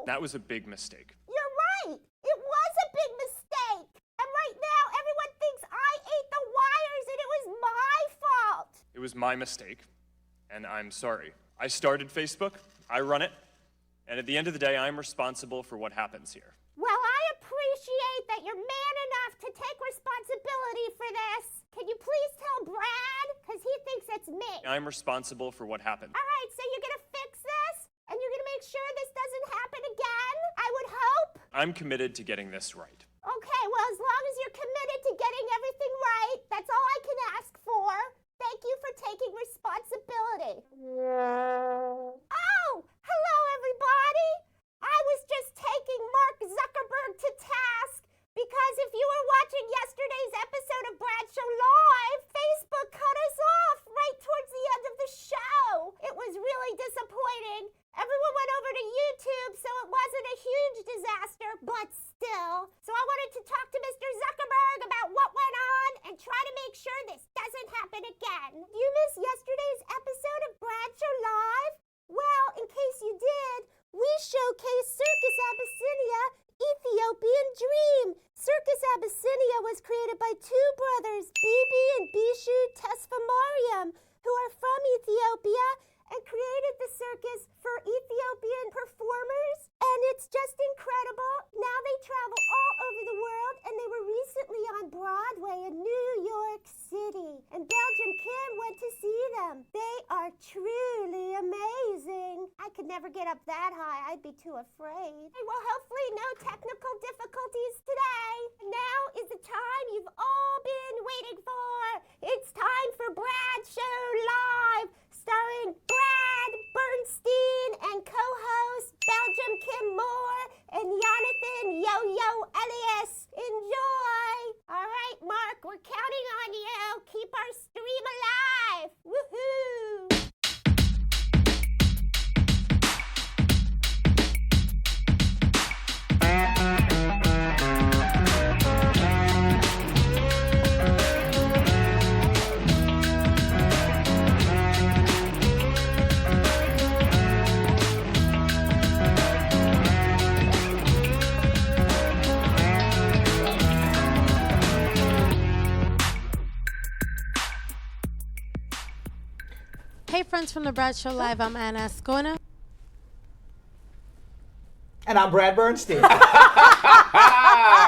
That was a big mistake. You're right. It was a big mistake. And right now, everyone thinks I ate the wires and it was my fault. It was my mistake, and I'm sorry. I started Facebook, I run it, and at the end of the day, I'm responsible for what happens here. Well, I appreciate that you're man enough to take responsibility for this. Can you please tell Brad? Because he thinks it's me. I'm responsible for what happened. All right, so you're going to fix this? And you're going to make sure this doesn't happen again? I would hope. I'm committed to getting this right. Okay, well, as long as you're committed to getting everything right, that's all I can ask for. Thank you for taking responsibility. Oh, hello, everybody. I was just taking Mark Zuckerberg to task because if you were watching yesterday's episode of Bradshaw Live, Facebook cut us off right towards the end of the show. It was really disappointing. Everyone went over to YouTube, so it wasn't a huge disaster, but still. So I wanted to talk to Mr. Zuckerberg about what went on and try to make sure this doesn't happen again. You missed yesterday's episode of Bradshaw Live? Well, in case you did, we showcased Circus Abyssinia, Ethiopian Dream. Circus Abyssinia was created by two brothers, Bibi and Bishu Tesfamariam, who are from Ethiopia and created the circus for Ethiopian performers. And it's just incredible. Now they travel all over the world, and they were recently on Broadway in New York City. And Belgium Kim went to see them. They are truly amazing. I could never get up that high. I'd be too afraid. Well, hopefully no technical difficulties today. Now is the time you've all been waiting for. It's time for Bradshaw Live, starring Brad, Bernstein, and co-host Belgium Kim Moore and Jonathan Yo-Yo Elias. Enjoy! All right, Mark, we're counting on you. Keep our stream alive. Woohoo! Hey friends from the Bradshaw Live, I'm Anna Azcona. And I'm Brad Bernstein.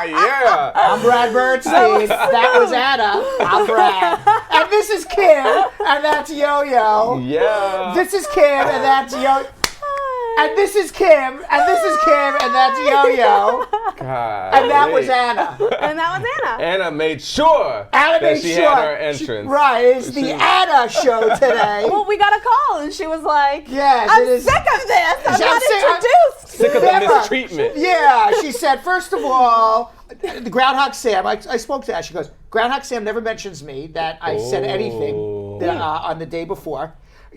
Yeah. I'm Brad Bernstein. That was Anna. I'm Brad. And this is Kim, and that's Yo-Yo. Yeah. This is Kim, and that's Yo. And this is Kim, and this is Kim, and that's Yo-Yo. God. And that was Anna. And that was Anna. Anna made sure Anna that made she sure. had her entrance. Right, it's the Anna show today. Well, we got a call, and she was like, Yes, I'm it is. sick of this. I'm not sick- introduced. Sick of the Never. mistreatment. Yeah, she said, first of all, the Groundhog Sam, I spoke to her, she goes, Groundhog Sam never mentions me that I said anything on the day before.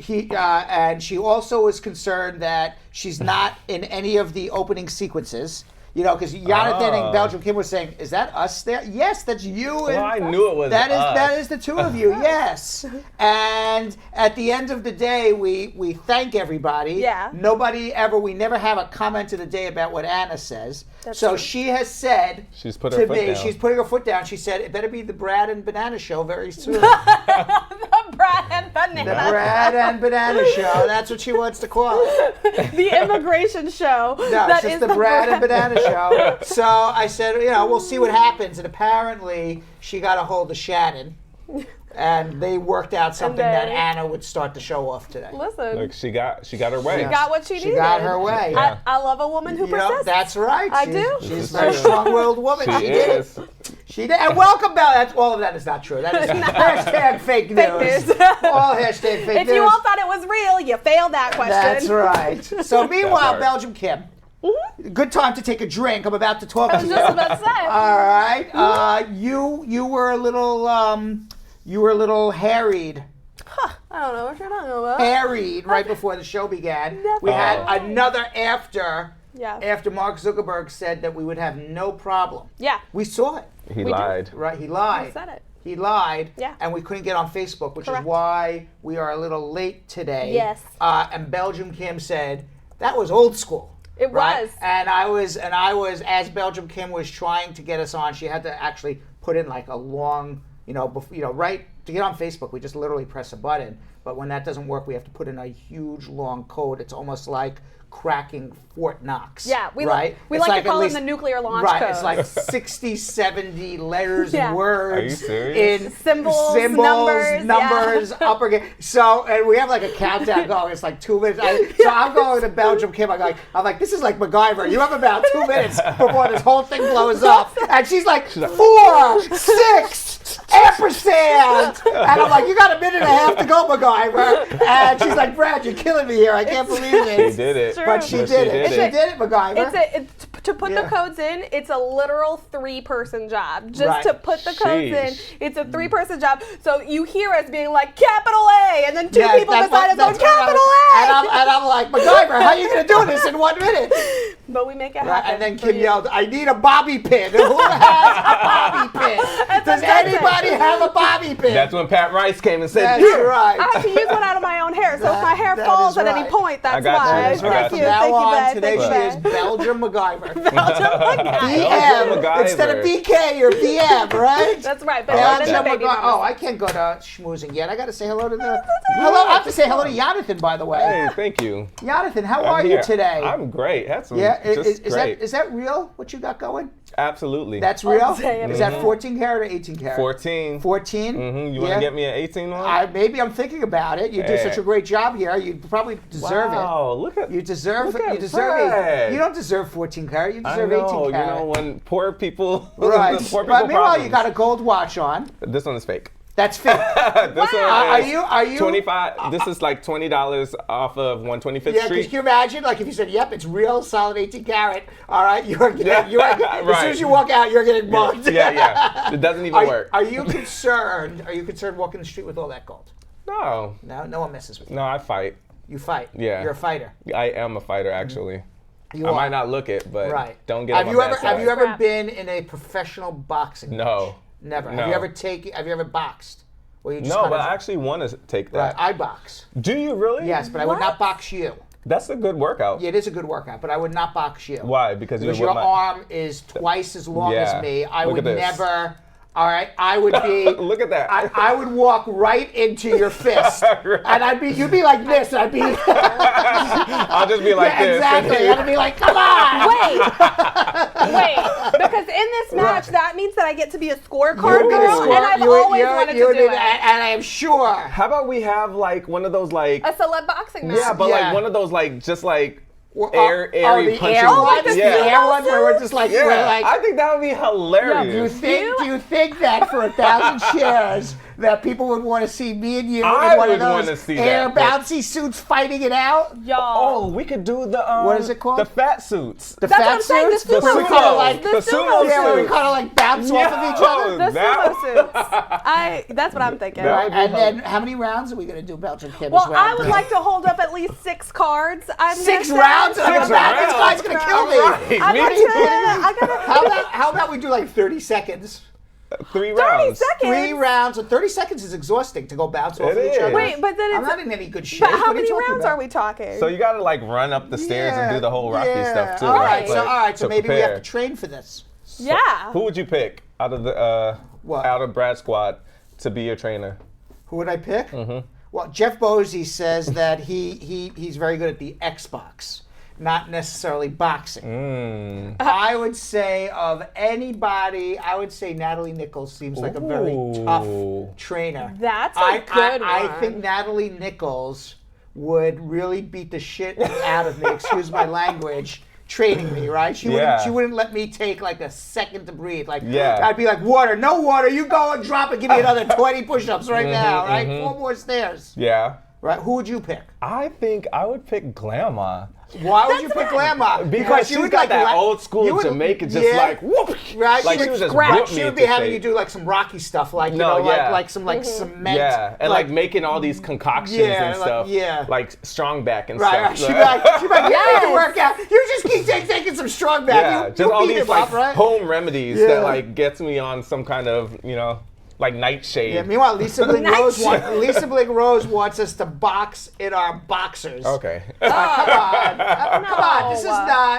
And she also is concerned that she's not in any of the opening sequences. You know, because Jonathan and Belgium Kim were saying, "Is that us there?" Yes, that's you. And Well, I knew it was that us. that is the two of you. Yes. And at the end of the day, we thank everybody. Yeah. We never have a comment of the day about what Anna says. That's so true. she has said She's put to her foot me, down. she's putting her foot down. She said, "It better be the Brad and Banana show very soon." The Brad and Banana. The Brad and Banana show. That's what she wants to call it. The immigration show. No, That it's is just the Brad and Banana show. So I said, we'll see what happens. And apparently, she got a hold of Shannon, and they worked out something that then- Anna would start the show off today. Listen, Like she got her way. she got what she needed. She got her way. I love a woman who persists. That's right. I do. She's a very strong-willed woman. She did it. is. She did. And welcome, Bell. All of that is not true. That is hashtag fake news. news. All hashtag fake If news. you all thought it was real, you failed that question. That's right. So meanwhile, right. Belgium Kim, good time to take a drink. I'm about to talk I to was you. just about to say. All right. You were a little harried. I don't know what you're talking about. Harried right before the show began. We had another after Mark Zuckerberg said that we would have no problem. Yeah. We saw it. He We lied. Right, he lied. He said it. He lied. Yeah. And we couldn't get on Facebook, which Correct. is why we are a little late today. Yes. And Belgium Kim said, that was old school. It right? was. And I was, as Belgium Kim was trying to get us on, she had to actually put in like a long, right to get on Facebook. We just literally press a button. But when that doesn't work, we have to put in a huge long code. It's almost like cracking Fort Knox. Yeah, we right? like to call it the nuclear launch right, code. It's like 60, 70 letters and words. Are you serious? In Symbols, numbers, upper. So, and we have like a countdown going. It's like 2 minutes. So I'm going to Belgium Kim. I'm like, this is like MacGyver. You have about 2 minutes before this whole thing blows up. And she's like 4, 6, ampersand. And I'm like, you got a minute and a half to go, MacGyver. And she's like, Brad, you're killing me here. I can't believe it. She did it. But she did it. She did it, MacGyver. To put the codes in, it's a literal 3-person job. Just Right. to put the codes in, Sheesh. it's a 3-person job. So you hear us being like, capital A, and then 2 people beside us going, that's capital right. A! And I'm like, MacGyver, how are you going to do this in 1 minute? But we make it Right, happen. and then for Kim you. yelled, I need a bobby pin. Who has a bobby pin? Does anybody have a bobby pin? That's when Pat Rice came and said, That's "Here." right. I have to use one out of my own hair, so if my hair That falls is at any right. point, that's I got you. why. That's right. Thank From you, now thank you, on, babe. today Thank she you, is babe. Belgium MacGyver. Belgium Instead of MacGyver. BK or BM, right? That's right, but not in the baby Oh, mama. I can't go to schmoozing yet. I got to say hello to the. Hello, I have to say hello to Jonathan, by the way. Hey, thank you. Jonathan, how I'm are here. you today? I'm great. That's Yeah, just great. is that real? What you got going? Absolutely. That's real. damn. Is that 14 karat or 18 karat? 14. 14. You want to get me an 18 one? Maybe I'm thinking about it. You do Hey. such a great job here. You probably deserve Wow, look at it. You deserve look it. You at deserve Brad. it. You don't deserve 14 karat. You I deserve know, 18 karat. when poor people, Right. poor people But meanwhile, problems. you got a gold watch on. This one is fake. That's fake. This Are one is you 25. This is like $20 off of 125th Yeah, Street. can you imagine? Like if you said, "Yep, it's real, solid 18 karat." All right, as soon Right. as you walk out, you're getting mugged. Yeah. It doesn't even work. Are you concerned? Are you concerned walking the street with all that gold? No. No one messes with you. No, I fight. You fight. Yeah. You're a fighter. I am a fighter, actually. You I are. might not look it, but Right. don't get Have on you my ever bad Have side. you ever Crap. been in a professional boxing No. match? Never. No. Have you ever boxed? Or you just No, kinda but I actually want to take Right, that. I box. Do you really? Yes, but I would not box you. That's a good workout. Yeah, it is a good workout, but I would not box you. Why? Because Because you your would arm is twice as long Yeah. as me. I Look would at this. never. All right, I would be. Look at that. I would walk right into your fist, and you'd be like this, and I'd be. I'll just be like Yeah, this. exactly. And I'd be like, come on. Wait, because in this match, that means that I get to be a scorecard You'd be the girl, score- and I've you would- always you- wanted you to would do be- it. And I am sure. How about we have like one of those like A celeb boxing match. yeah, but Yeah. like one of those like just like Well, airy the punching. air ones, the the yeah. air ones where we're just like, Yeah, we're like. I think that would be Do hilarious. you think that for 1,000 shares that people would want to see me and you I in one of would wanna those see air that, but- bouncy suits fighting it out? Y'all. Oh, we could do the What is it called? The fat suits. The That's fat what I'm saying, the suits? Where we sumo kinda suits. like, The sumo yeah, where we suits. kind of like bounce off of each other. The That- sumo suits. That's what I'm thinking. That Right, would be and then how many rounds are we going to do Belgium Kim? Well, I would like to hold up at least 6 cards. I'm gonna 6 say- rounds? Six This rounds. guy's going to kill me. Right. I Me gotta, too. I gotta. How about we do like 30 seconds? 3 30 rounds. seconds. 3 rounds. So 30 seconds is exhausting to go bounce off It of each other. is. Wait, but then I'm it's. not in any good shape. But What how are you many talking rounds about? are we talking? So you gotta like run up the stairs and do the whole Rocky yeah. stuff too. All right, like, so to maybe we have to prepare. train for this. Yeah. Who would you pick out of the What? out of Brad's squad to be your trainer? Who would I pick? Mm-hmm. Well, Jeff Bosey says that he's very good at the Xbox, not necessarily boxing. I would say of anybody, I would say Natalie Nichols seems like a very Ooh. tough trainer. That's a good I one. think Natalie Nichols would really beat the shit out of me, excuse my language, training me, right? Yeah. She wouldn't let me take like a second to breathe. Like Yeah. I'd be like, water, no water, you go and drop it, give me another 20 push-ups right now, right? 4 more stairs. Yeah. Right? Who would you pick? I think I would pick Grandma. Why would you pick Grandma? Because she she's would got like that la- old school you would- Jamaican, just yeah. like whoop. Right, Like she she would would just scratch. whoop She me would be into having shape. you do like some Rocky stuff, like No, yeah. like some like cement. Yeah, and like making all these concoctions Yeah, and like- stuff. yeah. Like strong back and Right, stuff. she'd be like, you need to work out. You just keep taking some strong back. Yeah, you just all beat these him like up, right? home remedies Yeah. that like gets me on some kind of like nightshade. Yeah, meanwhile, Lisa Bling Rose wants us to box in our boxers. Okay. Come on. Come on.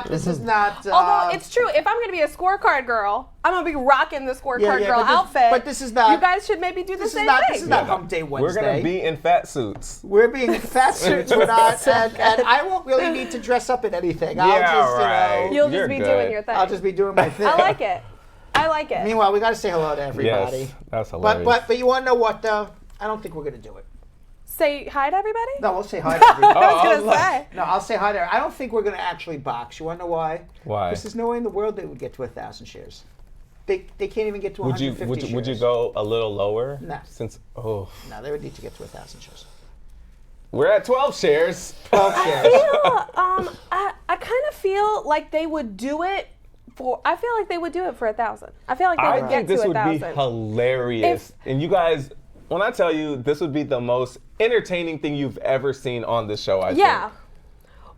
This is not. Although it's true, if I'm going to be a scorecard girl, I'm going to be rocking the scorecard girl outfit. But this is not. You guys should maybe do the same thing. This is not Hump Day Wednesday. We're gonna be in fat suits. We're being in fat suits. We're not, and I won't really need to dress up in anything. I'll just, right. You'll You're just be good. doing your thing. I'll just be doing my thing. I like it. I like it. Meanwhile, we got to say hello to everybody. Yes, that's hilarious. But you want to know what though? I don't think we're gonna do it. Say hi to everybody? No, we'll say hi to everybody. I was going to say. No, I'll say hi to. I don't think we're gonna actually box. You want to know why? Why? Because there's no way in the world they would get to 1,000 shares. They can't even get to 150 shares. Would you go a little lower? No. No, they would need to get to 1,000 shares. we're at 12 shares. 12 shares. I kind of feel like they would do it for 1,000. I feel like they I would think get this to would 1,000. be hilarious. And you guys, when I tell you, this would be the most entertaining thing you've ever seen on this show, I Yeah. think.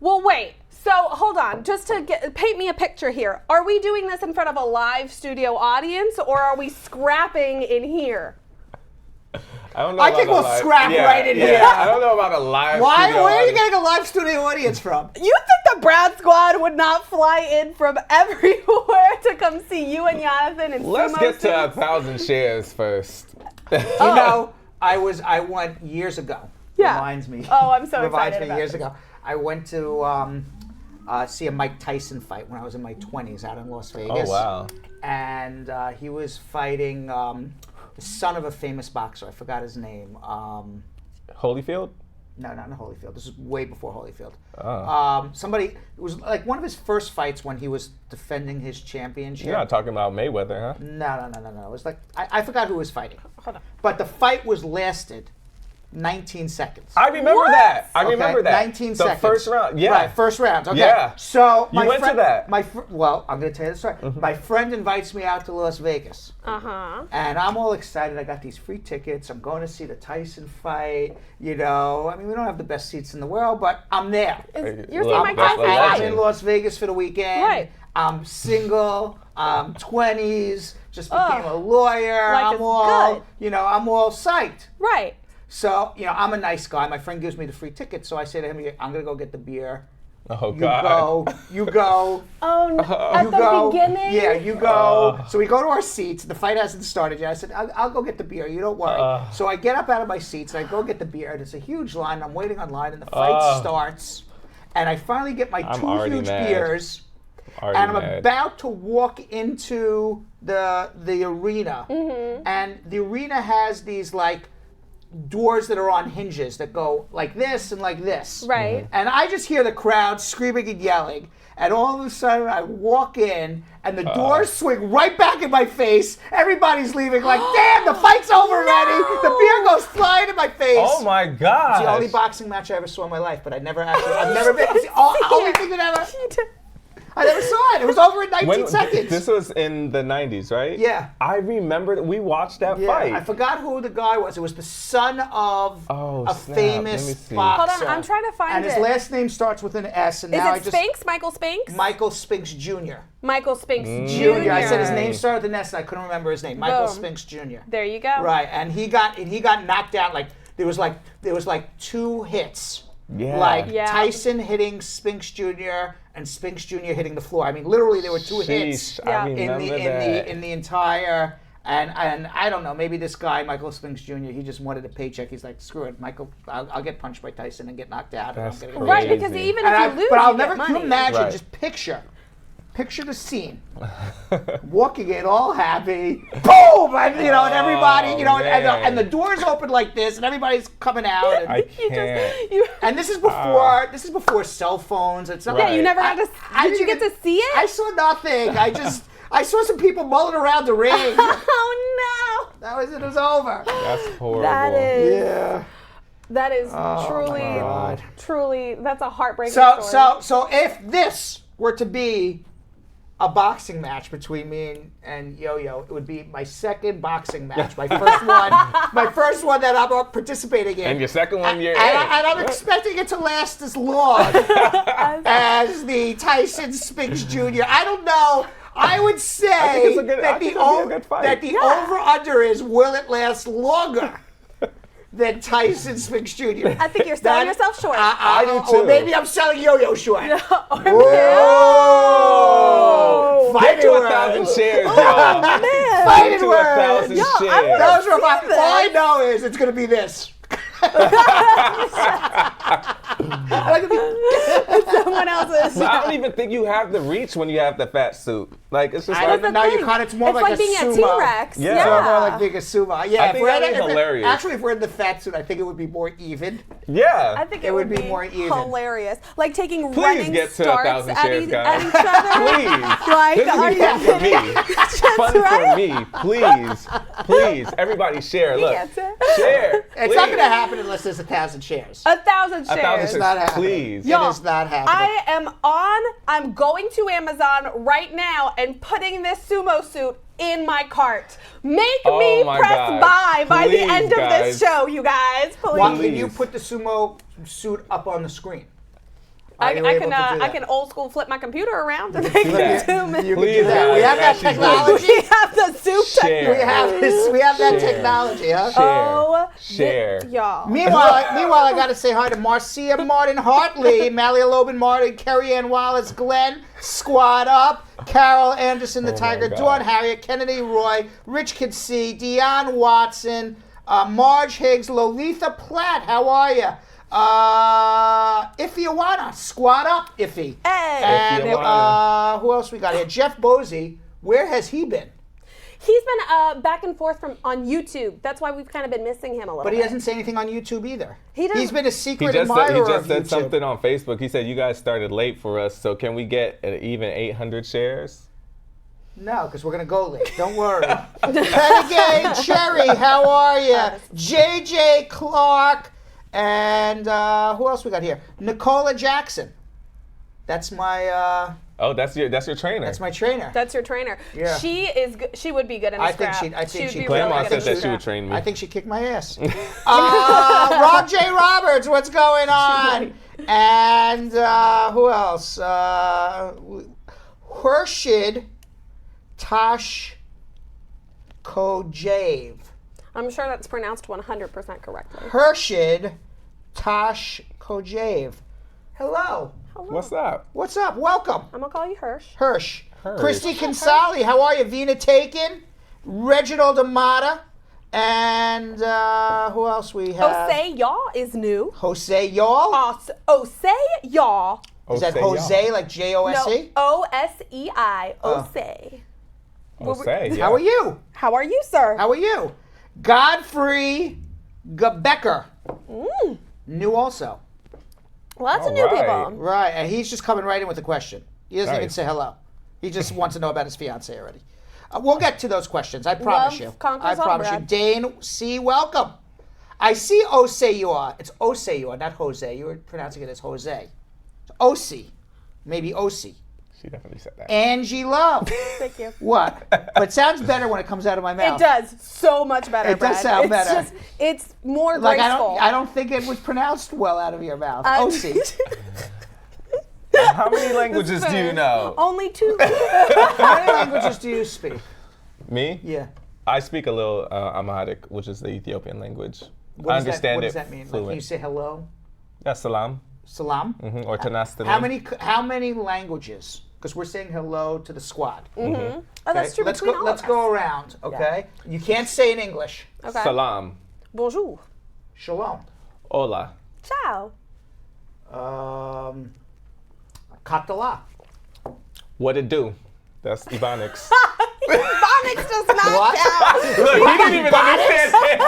Well, wait. So hold on, just to paint me a picture here. Are we doing this in front of a live studio audience, or are we scrapping in here? I don't know. I think we'll scrap right in here. I don't know about a live studio Where are you audience. getting a live studio audience from? You think the Brad Squad would not fly in from everywhere to come see you and Jonathan and Let's sumo get to suits? 1,000 shares first. You know, I went years ago. Yeah. Reminds me. Oh, I'm so Reminds excited me about years this. ago. I went to see a Mike Tyson fight when I was in my 20s out in Las Vegas. Oh, wow. And he was fighting the son of a famous boxer. I forgot his name. Holyfield? No, not in Holyfield. This is way before Holyfield. Oh. Somebody, it was like one of his first fights when he was defending his championship. You're not talking about Mayweather, huh? No. It was like, I forgot who was fighting. Hold on. But the fight lasted 19 seconds. I remember What? that. I Okay, remember that. 19 the seconds. first round. Yeah. Right, first round. Okay. Yeah. So You went to that. Well, I'm going to tell you the story. Mm-hmm. My friend invites me out to Las Vegas. Uh-huh. And I'm all excited. I got these free tickets. I'm going to see the Tyson fight. You know, I mean, we don't have the best seats in the world, but I'm there. You're Look, seeing Mike that's a Tyson I'm fight. in Las Vegas for the weekend. Right. I'm single. I'm 20s. Just became a lawyer. Life is I'm all psyched. Right. So, I'm a nice guy. My friend gives me the free ticket, so I say to him, I'm going to go get the beer. Oh, You God. go. Oh, no. At You the go. beginning? Yeah, you go. So we go to our seats. The fight hasn't started yet. I said, I'll go get the beer. You don't worry. So I get up out of my seats and I go get the beer. And it's a huge line. I'm waiting online, and the fight starts. And I finally get my I'm two already huge mad. beers. Already And I'm mad. about to walk into the arena. And the arena has these like doors that are on hinges that go like this and like this. Right. And I just hear the crowd screaming and yelling. And all of a sudden I walk in and the doors swing right back in my face. Everybody's leaving like, damn, the fight's over already. The beer goes flying in my face. Oh, my God. It's the only boxing match I ever saw in my life, but I've never been. It's the only thing that ever. I never saw it. It was over in 19 seconds. This was in the 90s, right? Yeah. I remember that we watched that Yeah, fight. I forgot who the guy was. It was the son of Oh, a snap. Let me famous see. boxer. Hold on, I'm trying to find And his it. last name starts with an S. And Is now it Spinks? Michael Spinks? Michael Spinks Jr. Michael Spinks Jr. Jr. I said his name started with an S, and I couldn't remember his name. Michael Boom. Spinks Jr. There you go. Right, and he got knocked out. Like there was like two hits. Yeah. Like Yeah. Tyson hitting Spinks Jr. and Spinks Jr. hitting the floor. I mean, literally there were two hits Sheesh, I Yeah. remember that. in the entire. And I don't know, maybe this guy, Michael Spinks Jr., he just wanted a paycheck. He's like, screw it, Michael, I'll get punched by Tyson and get knocked out. That's and I'm gonna get Right, crazy. because even and if I- you lose, but I'll you never. get Can you money. imagine? Right. Just picture the scene. Walking in all happy, boom, and and everybody, and the doors open like this, and everybody's coming out. And, I can't. and this is before cell phones. It's not. Yeah, you Right. never had to. Did you get to see it? I saw nothing. I saw some people mulling around the ring. Oh It was over. That's horrible. no! That is. Yeah. That is God. truly. That's a heartbreaking So story. if this were to be a boxing match between me and Yo-Yo, it would be my second boxing match. My first one that I'm participating in. And your second one, you're And in. I'm expecting it to last as long as the Tyson Spinks Jr. I don't know. I would say it's a good- I that think the it'll be a good fight. over-under is will it last longer than Tyson Spinks Jr.? I think you're selling yourself short. I do Or too. maybe I'm selling Yo-Yo short. Oh, Get to Fighting 1,000 words. shares, y'all. Get Fighting to words. 1,000 Yo, I shares. Those were my, this. all I know is it's going to be this. someone else's. I don't even think you have the reach when you have the fat suit. Like, it's just I like, don't know. You can't. It's more It's like like a being sumo. a T-Rex. Yeah. It's Yeah. more like being a sumo. Yeah, I think that'd be hilarious. Actually, if we're in the fat suit, I think it would be more even. yeah. I think It it would would be more even. hilarious. Like taking Please running get to starts 1,000 at, shares, each guys. other. Please. Like, This are is you fun for me. That's Fun right. for me. Please. Please. Everybody share. Look. gets it. Share. It's Please. not going to happen unless there's 1,000 shares. 1,000 shares. 1,000 It's not shares. happening. Please. Yo, It is not happening. I'm going to Amazon right now and putting this sumo suit in my cart. Make Oh me my press God. buy by the Please, end of guys. this show, you guys. Please. Why can you Please. put the sumo suit up on the screen? Are you I able can to do I that? can old school flip my computer around and make that. it zoom in. You can Please, do that. We have that guys. She's technology. We have the soup Share. We have this. We have that Share. technology, huh? Oh, Share. y'all. Meanwhile, I got to say hi to Marcia Martin Hartley, Malia Lobin Martin, Kerry Ann Wallace, Glenn, Squad Up, Carol Anderson, the Oh my Tiger, God. Dawn Harriet, Kennedy Roy, Rich Kidsey, Dionne Watson, Marge Higgs, Lolitha Platt. How are you? If you wanna, Squad Up, Iffy. Hey. And If you wanna. who else we got here? Jeff Bosey. Where has he been? He's been back and forth on YouTube. That's why we've kind of been missing him a little But he bit. doesn't say anything on YouTube either. He doesn't- He's been a He secret just admirer of said YouTube. something on Facebook. He said, you guys started late for us, so can we get an even 800 shares? No, because we're going to go late. Don't worry. Renegade Cherry, how are you? JJ Clark, and who else we got here? Nicola Jackson. That's my Oh, that's your trainer. that's my trainer. That's your trainer. Yeah. She is. She would be good in a I think scrap. I think would she be could. really Grandma good said in a that she scrap. would train me. I think she kicked my ass. Rob J. Roberts, what's going on? And who else? Hershid Tashkojev. I'm sure that's pronounced 100% correctly. Hershid Tashkojev. Hello. What's up? What's up? Welcome. I'm gonna call you Hirsch. Hirsch. Hirsch. Christy Consali, how are you? Vina Taken, Reginald Amata, and who else we have? Osei Yaw is new. Jose Yall. Osei Yaw. Is that Osei, Jose, y'all. like J-O-S-E? No, Osei. Osei. Jose, yeah. How are you? How are you, sir? How are you? Godfrey Becker. New also. Lots of All new right. people. Right, and he's just coming right in with a question. He doesn't even Nice. say hello. He just wants to know about his fiance already. We'll get to those questions. I promise Love you. conquers I all, promise you. Brad. Dane C, welcome. I see Oseyua. It's Oseyua, not Jose. You were pronouncing it as Jose. It's Osi. Maybe Osi. She definitely said that. Angie Love. Thank you. What? But it sounds better when it comes out of my mouth. It does so much better. It does Brad. sound it's better. Just, it's more Like graceful. I don't think it was pronounced well out of your mouth. Uh, Osi. How many languages do you know? Only two. How many languages do you speak? Me? Yeah. I speak a little Amharic, which is the Ethiopian language. What I does understand what it does that mean? Like, fluent. can you say hello? Yeah, salam. Salam? Or tanastani. How many languages? Because we're saying hello to the squad. Oh, that's true. Let's between go. all Let's of go us. around. Okay. You can't say in English. Okay. Salam. Bonjour. Shalom. Hola. Ciao. Katala. What it do? That's Ebonics. Phonics does not What? count. Look, he didn't even understand it.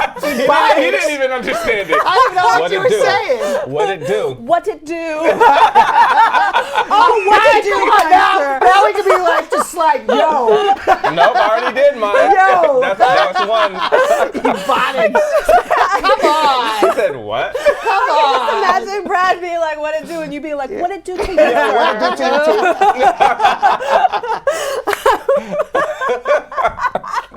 He didn't even understand it. I didn't know what What you it were do? saying. What it do? What it do? Hey, come on now. Now we can be like just like yo, Nope, I already did mine. Yo. That's one. Ebonics. Come on. He said what? Come on. Imagine Brad being like, what it do? And you be like, what it do to you? What did you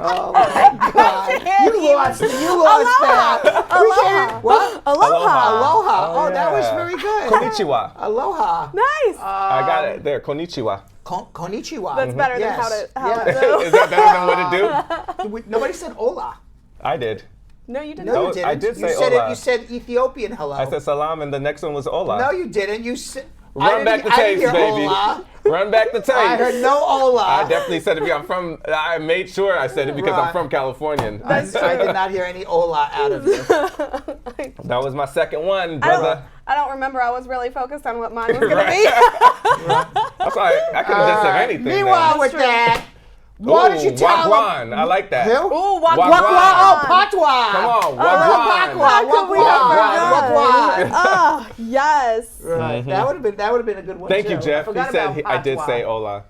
Oh my God! You lost that. We can't. What? Aloha. Aloha. Oh, that was was very good. Konnichiwa. Aloha. Nice. I got it there. Konnichiwa. Konnichiwa. That's better than how to do. Is that better than what to do? Nobody said hola. I did. No, you didn't. No, you No, didn't. I did you say said hola. You said Ethiopian hello. I said salam, and the next one was hola. No, you didn't. You said. Run back the I didn't tapes, hear baby. hola. Run back the tapes. I heard no hola. I definitely said it. I made sure I said it because I'm Right. from California. I did not hear any hola out of you. That was my second one, brother. I don't remember. I was really focused on what mine was going to Right. be. I'm sorry. I could have just said anything. Meanwhile, then. with that, why don't you tell Wagwan. I like that. Who? Ooh, Wagwan. Oh, Patwa. Come on, Wagwan. How could we have Wagwan. Oh, yes. Right. That would have been a good one. Thank too. you, Jeff. I forgot about I did Patwa. say hola.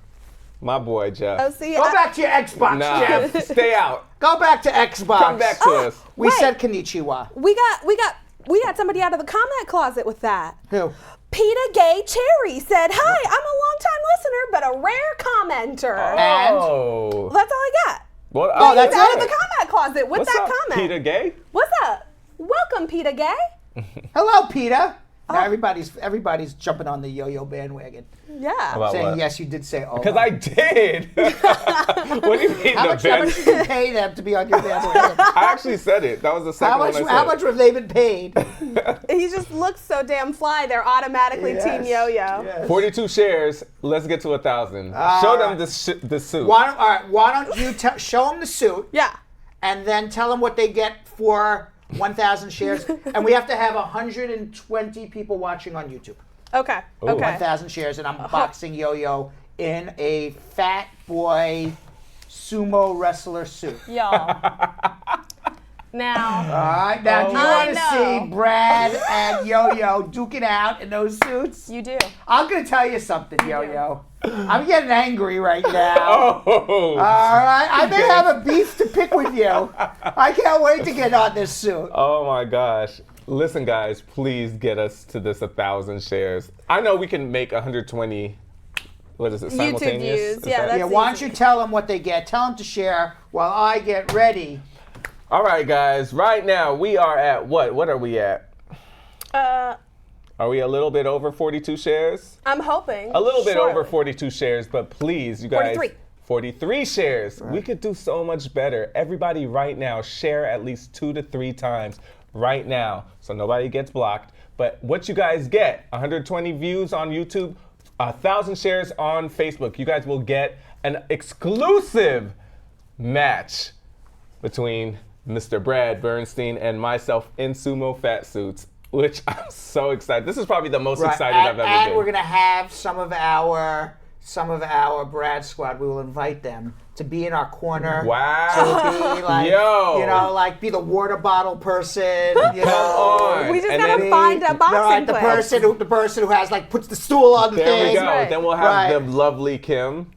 My boy, Jeff. Oh, see, Go back to your Xbox, Nah, Jeff. stay out. Go back to Xbox. Come back to us. We Wait. said Konnichiwa. we got somebody out of the comment closet with that. Who? Peta Gay Cherry said, "Hi, I'm a longtime listener, but a rare commenter." And? Oh. That's all I got. Well, Oh, that's He's out it. of the comment closet with What's that up, comment. Peter Gay? What's up? Welcome, Peta Gay. Hello, Peter. Now everybody's jumping on the yo-yo bandwagon, Yeah. About saying what? yes, you did say hola. Because I did. What do you mean How the much band? did you pay them to be on your bandwagon? I actually said it. That was the second one I said. How much have they been paid? He just looks so damn fly. They're automatically Team Yes, Yo-Yo. yes. 42 shares. Let's get to 1,000. Show them the suit. Why don't you show them the suit Yeah. and then tell them what they get for 1,000 shares, and we have to have 120 people watching on YouTube. Okay. Ooh. Okay. 1,000 shares, and I'm boxing Yo-Yo in a fat boy sumo wrestler suit. Y'all. Now. All right, now do you I want to know. see Brad and Yo-Yo duking out in those suits? You do. I'm gonna tell you something, Yo-Yo. I'm getting angry right now. Oh. All right, I may have a beef to pick with you. I can't wait to get on this suit. Oh my gosh. Listen, guys, please get us to this 1,000 shares. I know we can make 120, what is it, simultaneous? views. Is Yeah, that- Yeah, why don't you tell them what they get? Tell them to share while I get ready. All right, guys, right now we are at what? What are we at? Are we a little bit over 42 shares? I'm hoping. A little bit over Surely. 42 shares, but please, you guys. 43. 43 shares. We could do so much better. Everybody right now, share at least 2 to 3 times right now so nobody gets blocked. But what you guys get, 120 views on YouTube, 1,000 shares on Facebook. You guys will get an exclusive match between Mr. Brad Bernstein and myself in sumo fat suits, which I'm so excited. This is probably the most excited I've ever and been. we're gonna have some of our Brad squad. We will invite them to be in our corner. Wow. To be like, Yo. you know, like be the water bottle person. You Come know. on. We just And gotta then- find a boxing Right, the place. person who has like puts the stool on the There thing. we go. Right. Then we'll have Right. the lovely Kim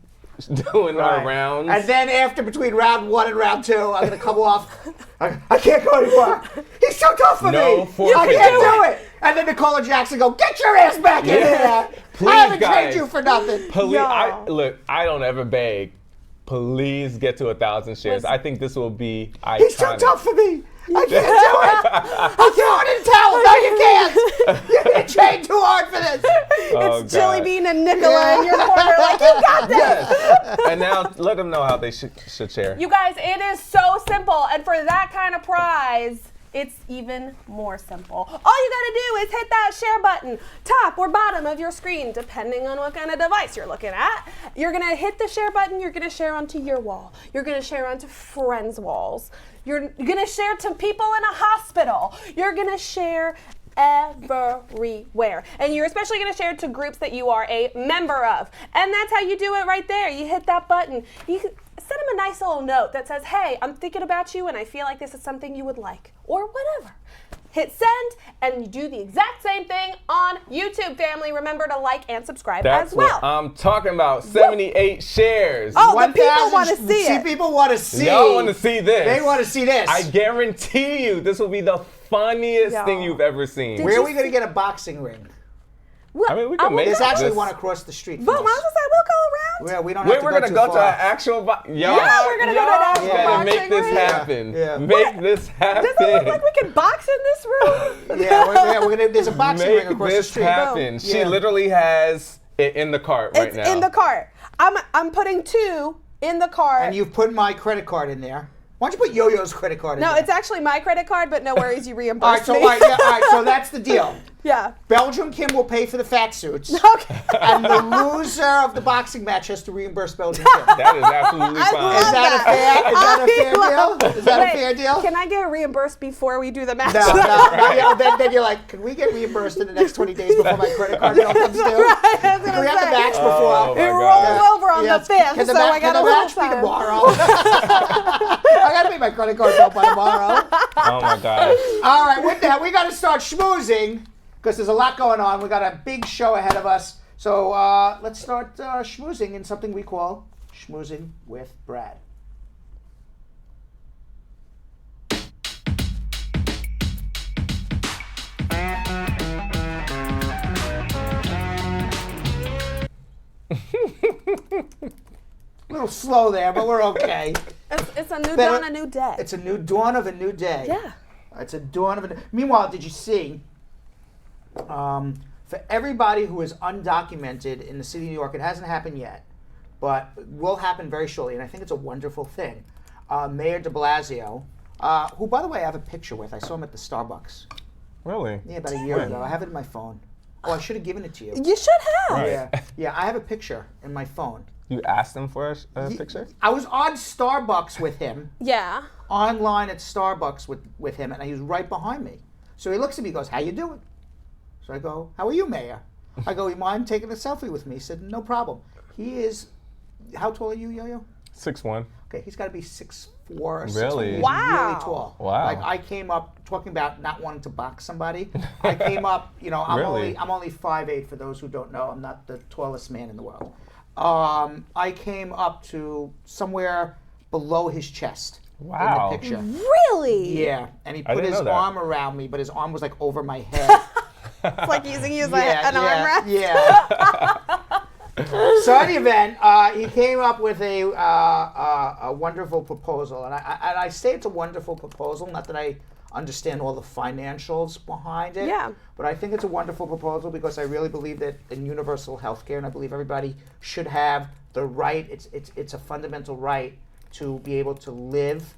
doing Right. our rounds. And then after between round 1 and round 2, I'm gonna come off. I can't go anymore. He's too tough for No me. forfeit. I can't do it. And then Nicola Jackson go, get your ass back in Yeah. here. Please, I haven't guys. trained you for nothing. Please, Y'all. look, I don't ever beg. Please get to 1,000 shares. I think this will be iconic. He's too tough for me. I can't do it. I throw it in the towel. No, you can't. You're going to train too hard for this. Oh, It's Jelly God. Bean and Nicola in your corner like, you got this. Yes. And now let them know how they should share. You guys, it is so simple. And for that kind of prize, it's even more simple. All you gotta do is hit that share button, top or bottom of your screen, depending on what kind of device you're looking at. You're gonna hit the share button, you're gonna share onto your wall. You're gonna share onto friends' walls. You're gonna share to people in a hospital. You're gonna share everywhere. And you're especially gonna share to groups that you are a member of. And that's how you do it right there. You hit that button. You can send them a nice little note that says, hey, I'm thinking about you and I feel like this is something you would like, or whatever. Hit send, and you do the exact same thing on YouTube, family. Remember to like and subscribe That's as well. what I'm talking about. 78 shares. Oh, the people 1,000 want to see it. People want to see. Y'all want to see this. They want to see this. I guarantee you this will be the funniest Y'all. thing you've ever seen. Where are we going to get a boxing ring? I mean, we can make There's actually this. one across the street. But I From was us. gonna say we'll go around. Yeah, we don't Wait, have to we're go gonna too go to far. an actual Yeah, we're gonna go to an actual You gotta make boxing this ring. happen. Yeah. Make this happen. Does it look like we can box in this room? Yeah, we're gonna. There's a boxing ring Make across the this street. happen. Boom. She Yeah. literally has it in the cart right It's now. in the cart. I'm putting 2 in the cart. And you've put my credit card in there. Why don't you put Yo-Yo's credit card in No, there? it's actually my credit card, but no worries, you all reimburse right. So me. all right, so that's the deal. Yeah. Belgium Kim will pay for the fat suits, Okay. and the loser of the boxing match has to reimburse Belgium Kim. That is absolutely I fine. love Is that a fair? Is that a fair deal? Is that a Wait, fair deal? Can I get reimbursed before we do the match? No, no. Then you're like, can we get reimbursed in the next 20 days before my credit card bill comes due? Right, I was Can gonna we have the say. match before? Oh, my It God. rolls over on Yeah, the 5th, can the so I can got a the little match be time. tomorrow? I gotta pay my credit card bill by tomorrow. Oh my gosh. All right, with that, we got to start schmoozing because there's a lot going on. We got a big show ahead of us. So let's start schmoozing in something we call Schmoozing with Brad. A little slow there, but we're okay. It's a new Better- dawn, a new day. It's a new dawn of a new day. Yeah. It's a dawn of a. Meanwhile, did you see? For everybody who is undocumented in the city of New York, it hasn't happened yet, but will happen very shortly, and I think it's a wonderful thing. Mayor de Blasio, who, by the way, I have a picture with. I saw him at the Starbucks. Really? Yeah, about a year ago. I have it in my phone. Oh, I should have given it to you. You should have. Right. Yeah, I have a picture in my phone. You asked him for a picture? I was on Starbucks with him. Yeah. Online at Starbucks with him, and he was right behind me. So he looks at me and goes, "How you doing?" So I go, "How are you, Mayor?" I go, "You mind taking a selfie with me?" He said, "No problem." He is, how tall are you, Yo-Yo? 6'1". Okay, he's got to be 6'4" or 6'1". Really? He's Wow. really tall. Wow. Like I came up talking about not wanting to box somebody. I came up, I'm Really? only 5'8" for those who don't know. I'm not the tallest man in the world. I came up to somewhere below his chest. Wow. In the picture. Really? Yeah, and he I put didn't his know that. arm around me, but his arm was like over my head. It's like using you as an armrest. Yeah. So in any event, he came up with a wonderful proposal, and I say it's a wonderful proposal. Not that I understand all the financials behind it. Yeah. But I think it's a wonderful proposal because I really believe that in universal health care, and I believe everybody should have the right. It's a fundamental right to be able to live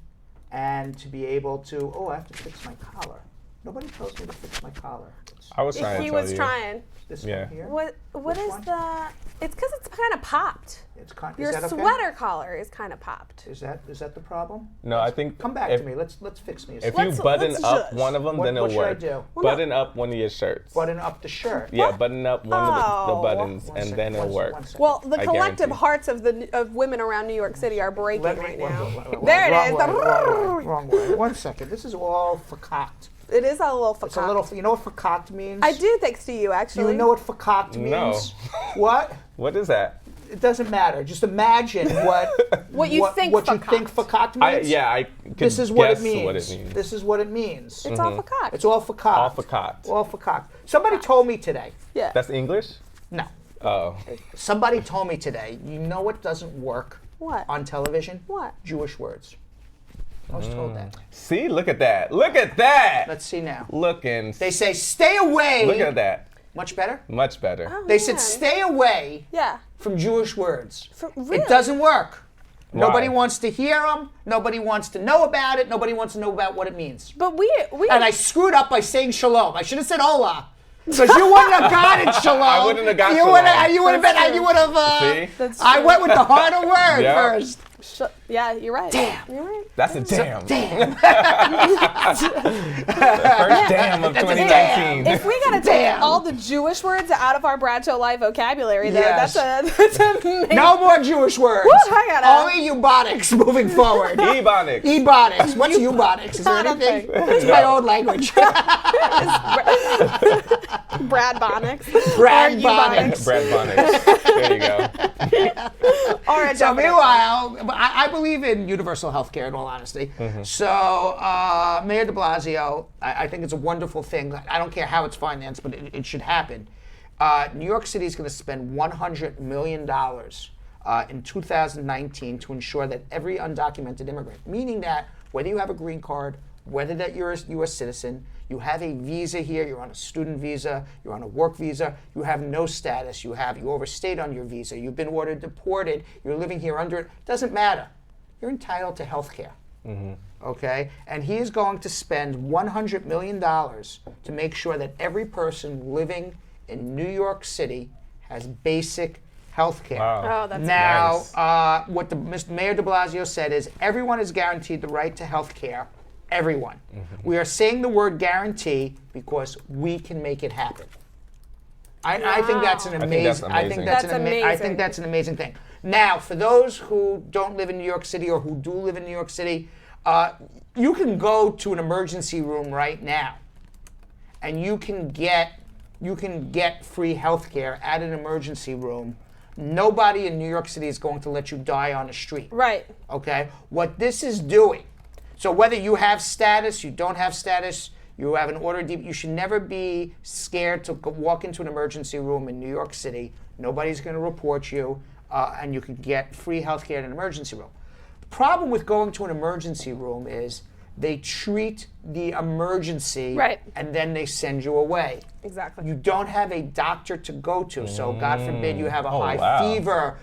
and to be able to. Oh, I have to fix my collar. Nobody tells me to fix my collar. I was trying He to tell was you. trying. This Yeah. one here. What Which is one? the? It's because it's kind of popped. It's is Your that okay? sweater collar is kind of popped. Is that the problem? No, I think Come back if, to me. Let's fix me. A If second. you Let's- button let's up just- one of them, then What it'll should I work. do? Button up one of your shirts. Button up the shirt. Yeah, button up one of the Oh. buttons, One and second, then it'll one work. second. Well, the I collective guarantee. hearts of women around New York City are breaking Let me- right wrong- now. wrong- There it wrong is. way, wrong way. One second. This is all fakakt. It is a little It's a fakak. little. You know what fakakt means? I do, thanks to you, Do actually. you know what fakakt No. means? What? What is that? It doesn't matter. Just imagine What you think What you fakakt. think fakakt means. I could This is what guess it means. what it means. This is what it means. It's all fakak. It's all fakakt. All fakakt. All fakakt. Somebody told me today. Yeah. That's English? No. Oh. Somebody told me today. You know what doesn't work What? on television? What? Jewish words. I was told that. See, look at that. Look at that. Let's see now. Looking. They say stay away. Look at that. Much better. Much better. Oh, They said man. stay away Yeah. from Jewish words. Really? It doesn't work. Nobody Why? wants to hear them. Nobody wants to know about it. Nobody wants to know about what it means. But we And I screwed up by saying shalom. I should have said hola. Because you wouldn't have gotten shalom. I wouldn't have got you shalom. You would have been. That's You would have. See? That's I true. went with the harder word Yeah. first. Yeah, you're right. Damn. You're right. That's a damn. Damn. The first damn of That's a 2019. If we gotta take Damn. all the Jewish words out of our Bradshaw Live vocabulary, though, Yes. that's amazing. No more Jewish words. Woo, I gotta- Only eubonics moving forward. Ebonics. Ebonics. What's eubonics? Is there I don't anything? think- It's my own language. Brad Bonnix. Brad Or Bonnix. Brad Bonnix. There you go. Or a So definite- meanwhile, I believe in universal health care, in all honesty. So Mayor de Blasio, I think it's a wonderful thing. I don't care how it's financed, but it should happen. New York City is going to spend $100 million in 2019 to ensure that every undocumented immigrant, meaning that whether you have a green card, whether that you're a U.S. citizen, you have a visa here, you're on a student visa, you're on a work visa, you have no status, you overstayed on your visa, you've been ordered deported, you're living here under it, doesn't matter. You're entitled to health care. Okay? And he is going to spend $100 million to make sure that every person living in New York City has basic health care. Wow. Oh, that's Now, what the Mayor de Blasio said is everyone is guaranteed the right to health care. Everyone. We are saying the word guarantee because we can make it happen. I think that's an amazing. I think that's amazing. I think that's an amazing thing. Now, for those who don't live in New York City or who do live in New York City, you can go to an emergency room right now, and you can get free health care at an emergency room. Nobody in New York City is going to let you die on the street. Right. Okay? What this is doing, so whether you have status, you don't have status, you have an order, you should never be scared to walk into an emergency room in New York City. Nobody's going to report you, and you can get free health care in an emergency room. The problem with going to an emergency room is they treat the emergency Right. and then they send you away. Exactly. You don't have a doctor to go to, so God forbid you have a Oh, high wow. fever,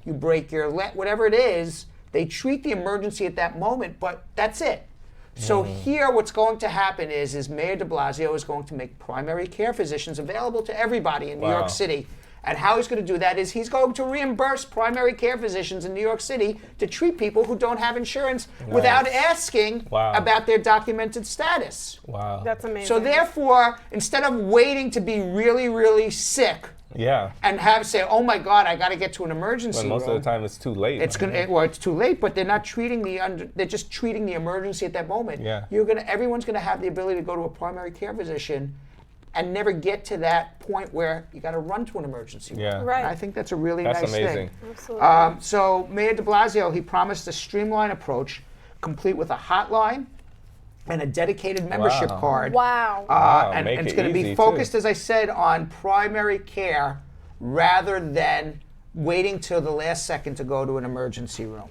you break your leg, whatever it is, they treat the emergency at that moment, but that's it. So here what's going to happen is Mayor de Blasio is going to make primary care physicians available to everybody in New Wow. York City. And how he's going to do that is he's going to reimburse primary care physicians in New York City to treat people who don't have insurance without asking Wow. about their documented status. Wow. That's amazing. So therefore, instead of waiting to be really, really sick Yeah. and say, "Oh my God, I got to get to an emergency But most room," of the time it's too late. it's too late. But they're not treating they're just treating the emergency at that moment. Yeah. Everyone's gonna have the ability to go to a primary care physician and never get to that point where you got to run to an emergency room. Yeah. Right. And I think that's a really That's nice amazing. thing. Absolutely. So Mayor de Blasio, he promised a streamlined approach, complete with a hotline and a dedicated membership Wow. card. Wow. And make it's it going to be easy, focused, too. as I said, on primary care rather than waiting till the last second to go to an emergency room.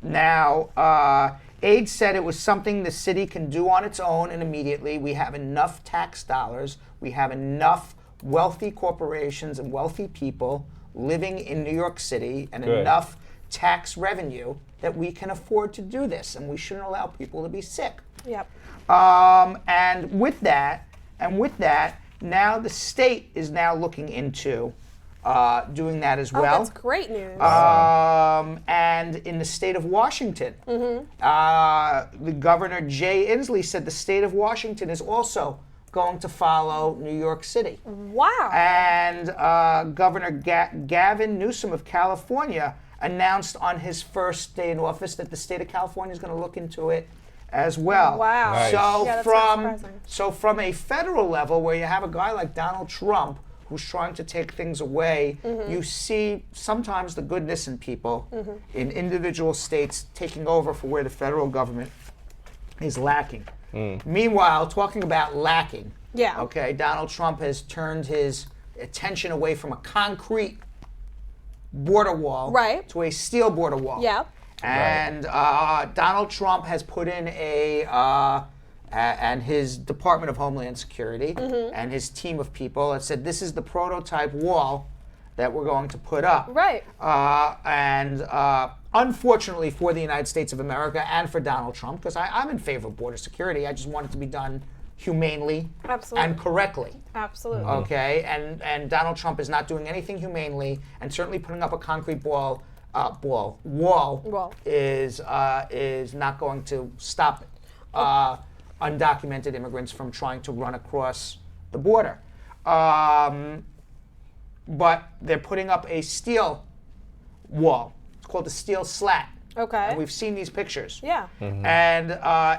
Now, Aide said it was something the city can do on its own and immediately. We have enough tax dollars. We have enough wealthy corporations and wealthy people living in New York City and Good. enough tax revenue that we can afford to do this, and we shouldn't allow people to be sick. Yep. And with that, now the state is now looking into doing that as Oh, well. that's great news. And in the state of Washington, the governor Jay Inslee said the state of Washington is also going to follow New York City. Wow. And Governor Gavin Newsom of California announced on his first day in office that the state of California is going to look into it as well. Wow. Nice. So Yeah, that's not surprising. from a federal level, where you have a guy like Donald Trump who's trying to take things away, you see sometimes the goodness in people in individual states taking over for where the federal government is lacking. Meanwhile, talking about lacking, Yeah. okay, Donald Trump has turned his attention away from a concrete border wall Right. to a steel border wall. Yep. And Donald Trump has put in and his Department of Homeland Security and his team of people have said this is the prototype wall that we're going to put up. Right. And unfortunately for the United States of America and for Donald Trump, because I'm in favor of border security, I just want it to be done humanely Absolutely. and correctly. Absolutely. Okay, and Donald Trump is not doing anything humanely, and certainly putting up a concrete wall is not going to stop undocumented immigrants from trying to run across the border. But they're putting up a steel wall. It's called a steel slat. Okay. And we've seen these pictures. Yeah. And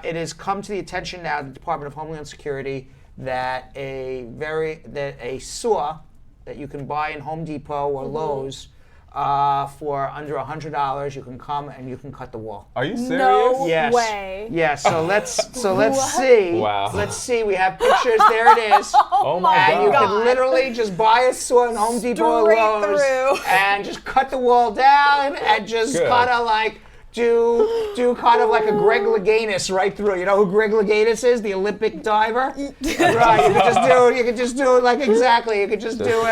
it has come to the attention now of the Department of Homeland Security that a saw that you can buy in Home Depot or Lowe's for under $100, you can come and you can cut the wall. Are you serious? No Yes. way. Yeah. So let's see. Wow. Let's see. We have pictures. There it is. Oh my And you God. can literally just buy a saw in Home Depot or Straight Lowe's through. and just cut the wall down and just Good. kind of like do kind of like a Greg Louganis right through. You know who Greg Louganis is? The Olympic diver. Right. You could just do it like exactly. You could just do a shoot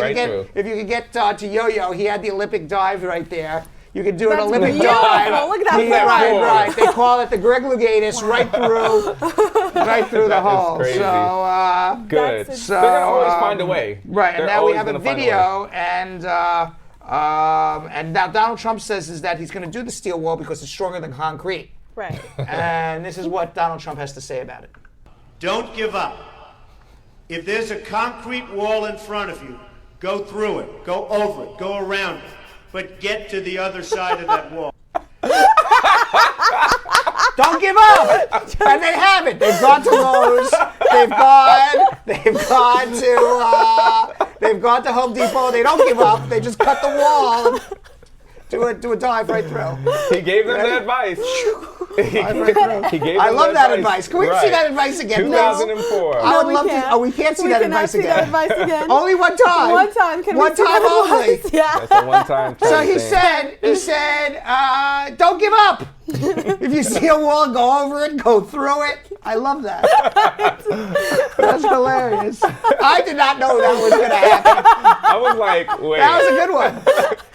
right through. if you could get to Yo-Yo, he had the Olympic dive right there. You could do an That's Olympic beautiful. dive. Look at that Yeah, photo. right. They call it the Greg Louganis right through the That is hole. crazy. So Good. That's They're gonna always um, find a way. right, and They're now we always have a gonna find way. video, and now Donald Trump says is that he's going to do the steel wall because it's stronger than concrete. Right. And this is what Donald Trump has to say about it. Don't give up. If there's a concrete wall in front of you, go through it, go over it, go around it, but get to the other side of that wall. Don't give up, and they haven't. They've gone to Lowe's. They've gone to Home Depot. They don't give up. They just cut the wall. Do a dive right through. He gave them the advice. He gave I them love the that advice. Can we see Right. that advice again, please? 2004. I would we love can't. to. Oh, we can't see We that cannot advice see again. that advice again. Only one time. One time. Can One we see time that only. advice? Yeah. That's a one-time So thing. he said, don't give up. If you see a wall, go over it, go through it. I love that. That's hilarious. I did not know that was going to happen. I was like, wait. That was a good one.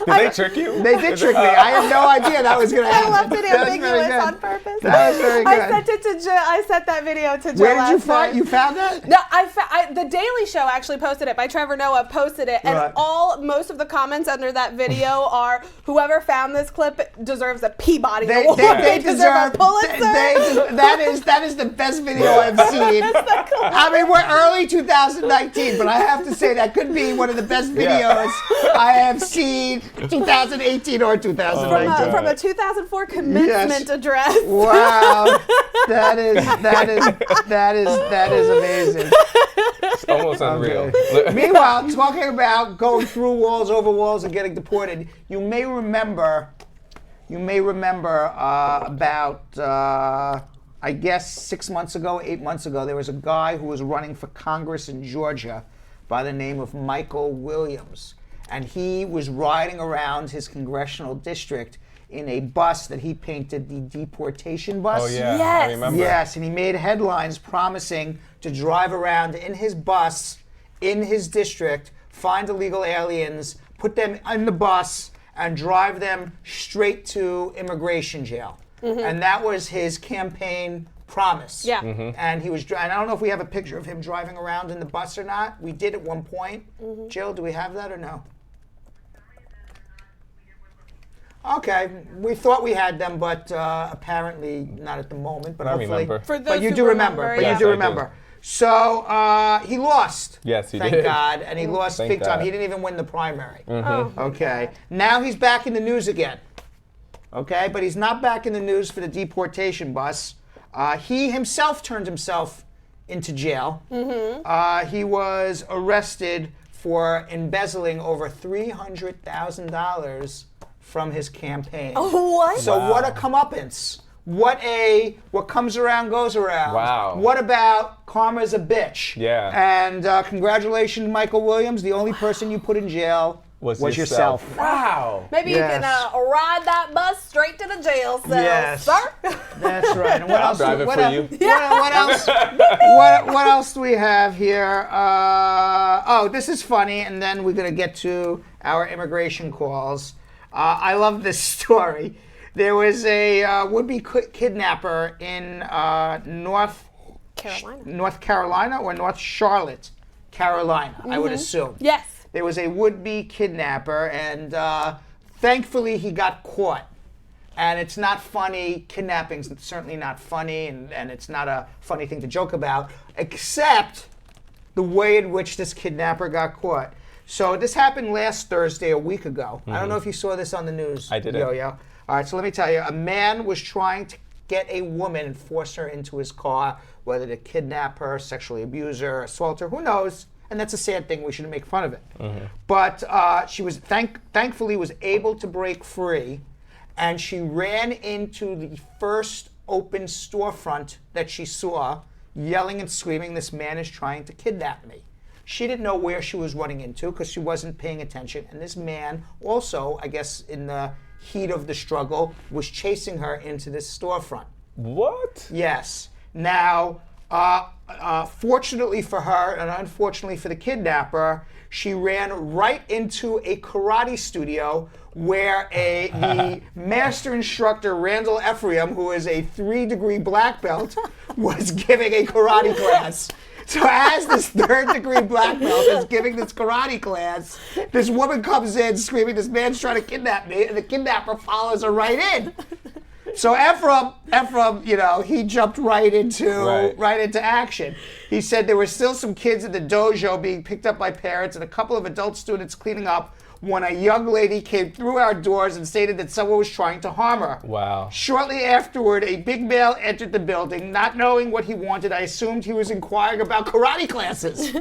Did they trick you? They did trick me. I had no idea that was going to I happen. left it That was very ambiguous good. on purpose. That was very I good. sent it to Jill. I sent that video to Jill. Where did you last night. find? You found that? No, the Daily Show actually posted it. By Trevor Noah posted it, and Right. most of the comments under that video are whoever found this clip deserves a Peabody They Award. deserve deserve a Pulitzer. that is the best video I've seen. I mean, we're early 2019, but I have to say that could be one of the best videos I have seen 2018 or 2019. from a 2004 commencement address. Wow, that is amazing. It's almost unreal. Meanwhile, talking about going through walls, over walls, and getting deported, you may remember about I guess 6 months ago, 8 months ago, there was a guy who was running for Congress in Georgia by the name of Michael Williams. And he was riding around his congressional district in a bus that he painted the deportation bus. Oh, yeah. Yes. I remember. Yes, and he made headlines promising to drive around in his bus in his district, find illegal aliens, put them in the bus, and drive them straight to immigration jail. And that was his campaign promise. Yeah. And he was driving. I don't know if we have a picture of him driving around in the bus or not. We did at one point. Jill, do we have that or no? Okay, we thought we had them, but apparently not at the moment. But I hopefully, remember. For those but you who do remember. remember, But yeah. you do Yes, I do. remember. So he lost. Yes, he Thank did. God, and he lost Thank big time. God. He didn't even win the primary. Oh. Okay, now he's back in the news again. Okay, but he's not back in the news for the deportation bus. He himself turned himself into jail. He was arrested for embezzling over $300,000 from his campaign. What? So Wow. what a comeuppance. What comes around goes around. Wow. What about karma's a bitch? Yeah. And congratulations, Michael Williams. The only person you put in jail was yourself. Wow. Maybe Yes. you can ride that bus straight to the jail cell, Yes. sir. That's right. And what I'll else? drive it what for el- you. What else? What else do we have here? This is funny, and then we're gonna get to our immigration calls. I love this story. There was a would-be kidnapper in North Carolina or North Charlotte, Carolina, I would assume. Yes. There was a would-be kidnapper, and thankfully he got caught. And it's not funny. Kidnapping's certainly not funny, and it's not a funny thing to joke about, except the way in which this kidnapper got caught. So this happened last Thursday, a week ago. I don't know if you saw this on the news. I didn't. Yo-Yo. All right, so let me tell you. A man was trying to get a woman and force her into his car, whether to kidnap her, sexually abuse her, assault her, who knows. and that's a sad thing. We shouldn't make fun of it. But she was thankfully was able to break free, and she ran into the first open storefront that she saw, yelling and screaming, "This man is trying to kidnap me." She didn't know where she was running into because she wasn't paying attention. And this man also, I guess in the heat of the struggle, was chasing her into this storefront. What? Yes. Now, fortunately for her and unfortunately for the kidnapper, she ran right into a karate studio where the master instructor, Randall Ephraim, who is a 3-degree black belt, was giving a karate class. So as this 3rd-degree black belt is giving this karate class, this woman comes in screaming, "This man's trying to kidnap me," and the kidnapper follows her right in. So Ephraim, he jumped right into action. He said there were still some kids in the dojo being picked up by parents and a couple of adult students cleaning up when a young lady came through our doors and stated that someone was trying to harm her. Wow. Shortly afterward, a big male entered the building. Not knowing what he wanted, I assumed he was inquiring about karate classes.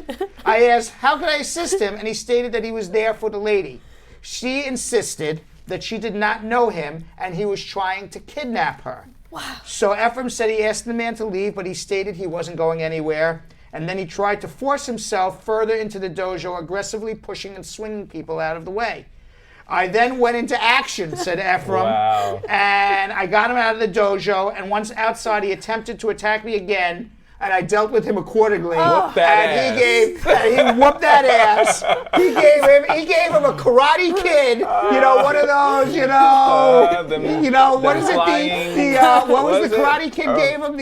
I asked, "How can I assist him?" And he stated that he was there for the lady. She insisted that she did not know him and he was trying to kidnap her. Wow. So Ephraim said he asked the man to leave, but he stated he wasn't going anywhere. And then he tried to force himself further into the dojo, aggressively pushing and swinging people out of the way. I then went into action, said Ephraim. Wow. And I got him out of the dojo, and once outside, he attempted to attack me again, and I dealt with him accordingly. Whoop that and ass. he whooped that ass. He gave him a Karate Kid, one of those, what is it? What was the Karate Kid gave him?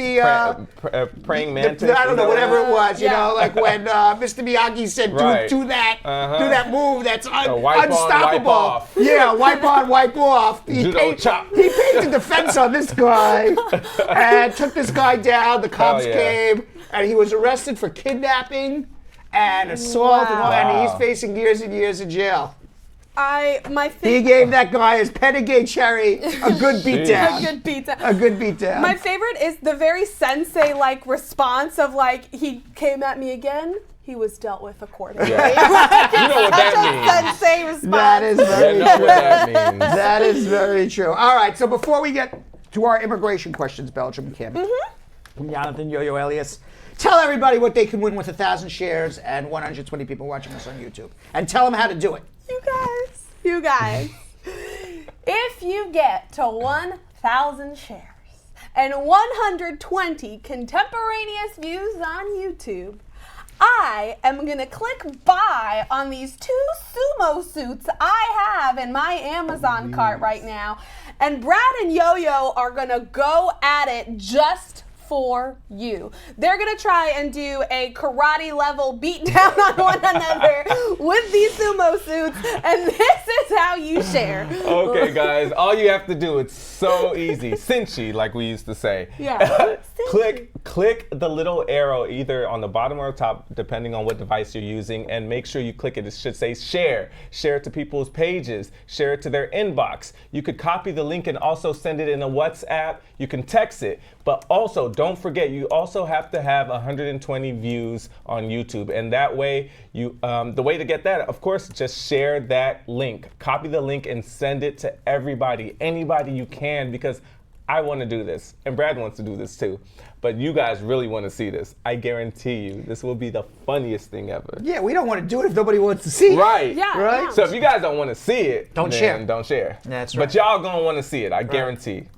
Praying mantis. I don't know, whatever it was, like when Mr. Miyagi said, do that move that's wipe unstoppable. On, wipe off. Yeah, wipe on, wipe off. Judo chop. He paid the defense on this guy and took this guy down. The cops came, and he was arrested for kidnapping and assault and he's facing years and years in jail. He gave that guy his Penegay Cherry a good beatdown. A good beatdown. My favorite is the very sensei-like response of he came at me again. He was dealt with accordingly. Yeah. You know what that means. Sensei response. That is very You know true. what that means. That is very true. All right, so before we get to our immigration questions, Belgium Kim, from Jonathan Yo-Yo Elias, tell everybody what they can win with 1,000 shares and 120 people watching us on YouTube. And tell them how to do it. You guys, if you get to 1,000 shares and 120 contemporaneous views on YouTube, I am going to click buy on these 2 sumo suits I have in my Amazon cart right now, and Brad and Yo-Yo are going to go at it just for you. They're gonna try and do a karate level beatdown on one another with these sumo suits, and this is how you share. Okay, guys, all you have to do, it's so easy. Cinchi, like we used to say. Yeah. Click the little arrow either on the bottom or top, depending on what device you're using, and make sure you click it. It should say share. Share it to people's pages. Share it to their inbox. You could copy the link and also send it in a WhatsApp. You can text it. But also, don't forget, you also have to have 120 views on YouTube. And that way, the way to get that, of course, just share that link. Copy the link and send it to everybody, anybody you can, because I want to do this, and Brad wants to do this too. But you guys really want to see this. I guarantee you, this will be the funniest thing ever. Yeah, we don't want to do it if nobody wants to see it. Right. Yeah. Right? No. So if you guys don't want to see it, Don't then share. Don't share. That's right. But y'all gonna want to see it, I guarantee.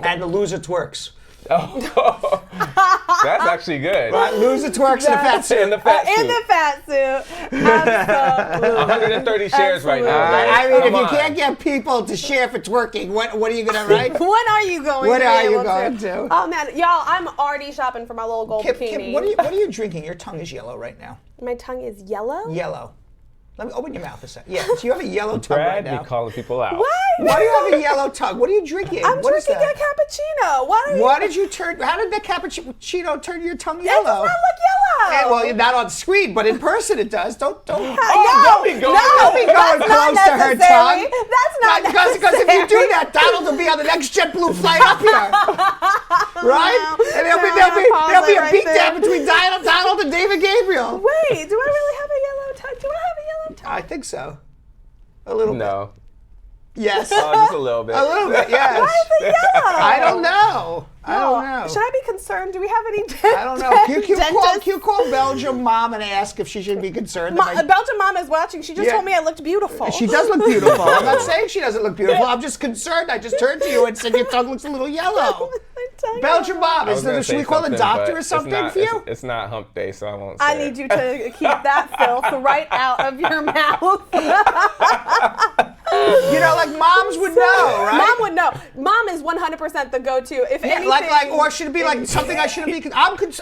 And the loser twerks. Oh, that's actually good. Right, loser twerks in a fat suit. In the fat suit. In the fat suit. Absolutely. 130 shares right now. Absolutely. Guys. I mean, if Come you on. can't get people to share for twerking, what are you gonna write? When are you going When to be are you able going to? Oh man, y'all, I'm already shopping for my little gold Kim, bikini. what are you drinking? Your tongue is yellow right now. My tongue is yellow? Yellow. Let me open your mouth a second. Yeah, so you have a yellow tongue right Brad now. be calling people out. What? Why do you have a yellow tongue? What are you drinking? I'm What is drinking a that? cappuccino. Why are you? Why did you turn? How did that cappuccino turn your tongue It does yellow? not look yellow. Yeah, well, not on screen, but in person it does. Don't no, don't be going- don't be going that's not close to her necessary. tongue. That's not because necessary. if you do that, Donald will be on the next JetBlue flight up here, right? And there'll be No, a pause it beatdown right there. between Donald and David Gabriel. Wait, do I really have a yellow I think so. A little bit. No. Yes. Oh, just a little bit. A little bit, yes. Why is it yellow? I don't know. I don't know. Should I be concerned? Do we have any I don't know. dentists? You call Belgium mom and ask if she should be concerned. Belgian mom is watching. She just Yeah. told me I looked beautiful. She does look beautiful. I'm not saying she doesn't look beautiful. I'm just concerned. I just turned to you and said your tongue looks a little yellow. Belgian mom, I was gonna should say we call a something, doctor but or something it's not, for you? It's not hump day, so I won't say I it. need you to keep that filth right out of your mouth. You know, like moms would know, right? Mom would know. Mom is 100% the go-to. If Yeah, anything, or should it be like something I shouldn't be? I was.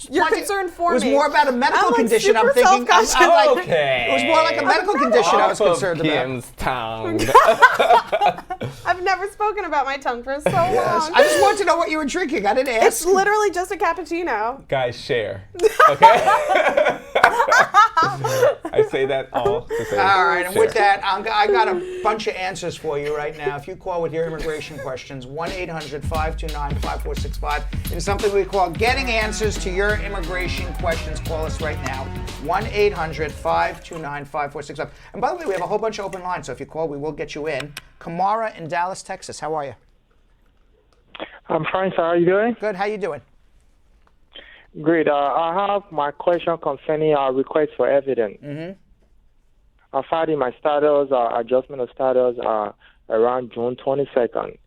You're pointing- concerned for It was me. more about a medical I'm, like, condition. I'm super thinking. I'm like, Okay. It was more like a medical condition I was Off of concerned about. Kim's tongue. I've never spoken about my tongue for so Yes. long. I just wanted to know what you were drinking. I didn't ask. It's literally just a cappuccino. Guys, share. Okay? I say that all to say All right, and share. with that, I got a bunch of answers for you right now. If you call with your immigration questions, 1-800-529-5465. It's something we call getting answers to your immigration questions. Call us right now, 1-800-529-5465. And by the way, we have a whole bunch of open lines, so if you call, we will get you in. Kamara in Dallas, Texas. How are you? I'm fine, sir. How are you doing? Good. How you doing? Great. I have my question concerning our request for evidence. Mm-hmm. I filed in my status, adjustment of status, around June 22nd,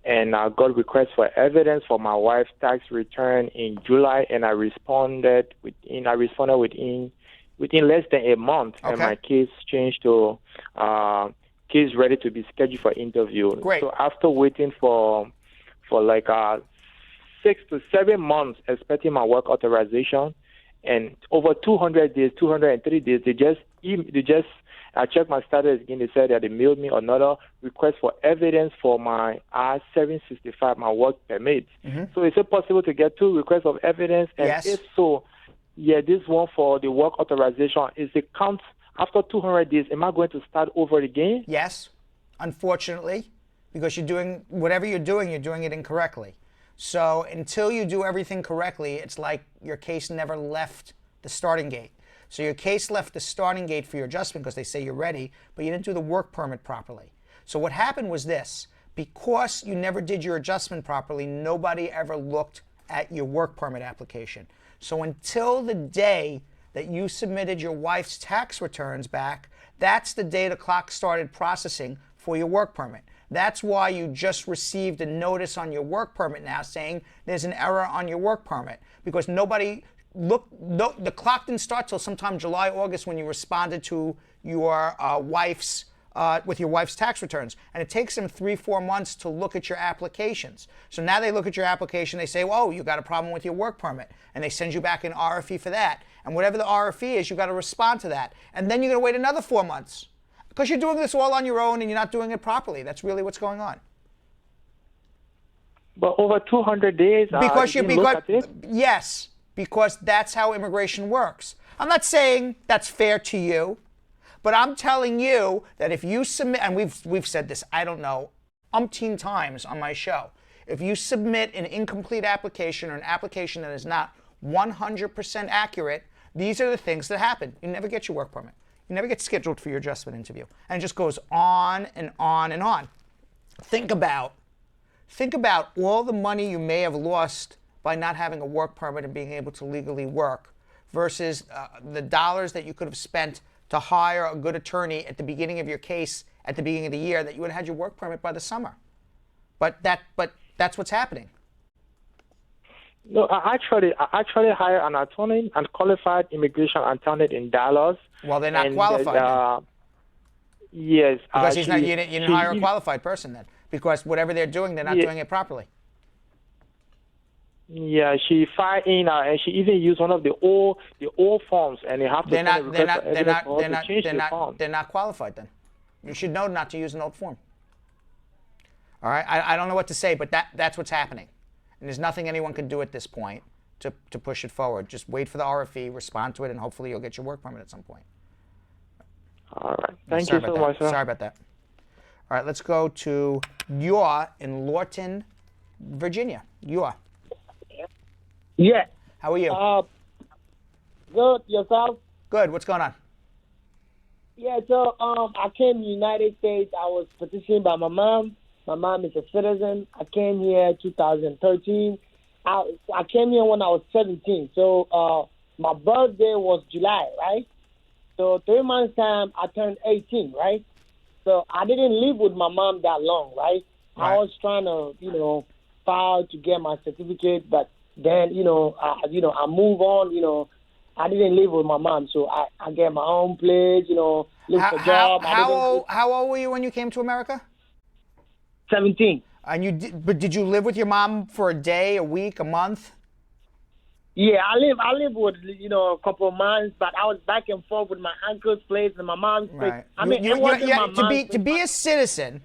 and I got request for evidence for my wife's tax return in July, and I responded within less than a month, and Okay. my case changed to case ready to be scheduled for interview. Great. So after waiting for like 6 to 7 months expecting my work authorization, and over 200 days, 203 days, I checked my status again. They said that they mailed me another request for evidence for my I-765, my work permit. Mm-hmm. So is it possible to get 2 requests of evidence? And Yes. if so, yeah, this one for the work authorization, is it count after 200 days? Am I going to start over again? Yes, unfortunately, because you're doing whatever you're doing it incorrectly. So until you do everything correctly, it's like your case never left the starting gate. So your case left the starting gate for your adjustment because they say you're ready, but you didn't do the work permit properly. So what happened was this: because you never did your adjustment properly, nobody ever looked at your work permit application. So until the day that you submitted your wife's tax returns back, that's the day the clock started processing for your work permit. That's why you just received a notice on your work permit now saying there's an error on your work permit, because nobody looked. The clock didn't start till sometime July, August, when you responded to your wife's with your wife's tax returns, and it takes them 3-4 months to look at your applications. So now they look at your application, they say, "Oh, you got a problem with your work permit," and they send you back an RFE for that. And whatever the RFE is, you got to respond to that, and then you're going to wait another 4 months. Because you're doing this all on your own and you're not doing it properly. That's really what's going on. But over 200 days, Because look at it? yes, because that's how immigration works. I'm not saying that's fair to you, but I'm telling you that if you submit, and we've said this, I don't know, umpteen times on my show, if you submit an incomplete application or an application that is not 100% accurate, these are the things that happen. You never get your work permit. You never get scheduled for your adjustment interview. And it just goes on and on and on. Think about all the money you may have lost by not having a work permit and being able to legally work versus the dollars that you could have spent to hire a good attorney at the beginning of your case at the beginning of the year, that you would have had your work permit by the summer. But that's what's happening. No, I actually hired an attorney, and qualified immigration attorney in Dallas. Well, they're not and, qualified. Yes. Because you didn't hire a qualified person then. Because whatever they're doing, they're not doing it properly. Yeah, she filed in, and she even used one of the old forms, and you have to They're form. not qualified then. You should know not to use an old form. All right, I don't know what to say, but that's what's happening. And there's nothing anyone can do at this point to push it forward. Just wait for the RFE, respond to it, and hopefully you'll get your work permit at some point. All right. Thank you so much, sir. Sorry about that. All right, let's go to Yor in Lorton, Virginia. Yor, Yeah. how are you? Good. Yourself? Good. What's going on? Yeah, so I came to the United States. I was petitioned by my mom. My mom is a citizen. I came here 2013. I came here when I was 17. So my birthday was July, right? So 3 months time, I turned 18, right? So I didn't live with my mom that long, right? I was trying to, file to get my certificate, but then, I move on, I didn't live with my mom, so I get my own place, look for job. How old were you when you came to America? 17. And but did you live with your mom for a day, a week, a month? Yeah, I live with a couple of months, but I was back and forth with my uncle's place and my mom's place. Right. I mean, it wasn't my mom's place. To be a citizen,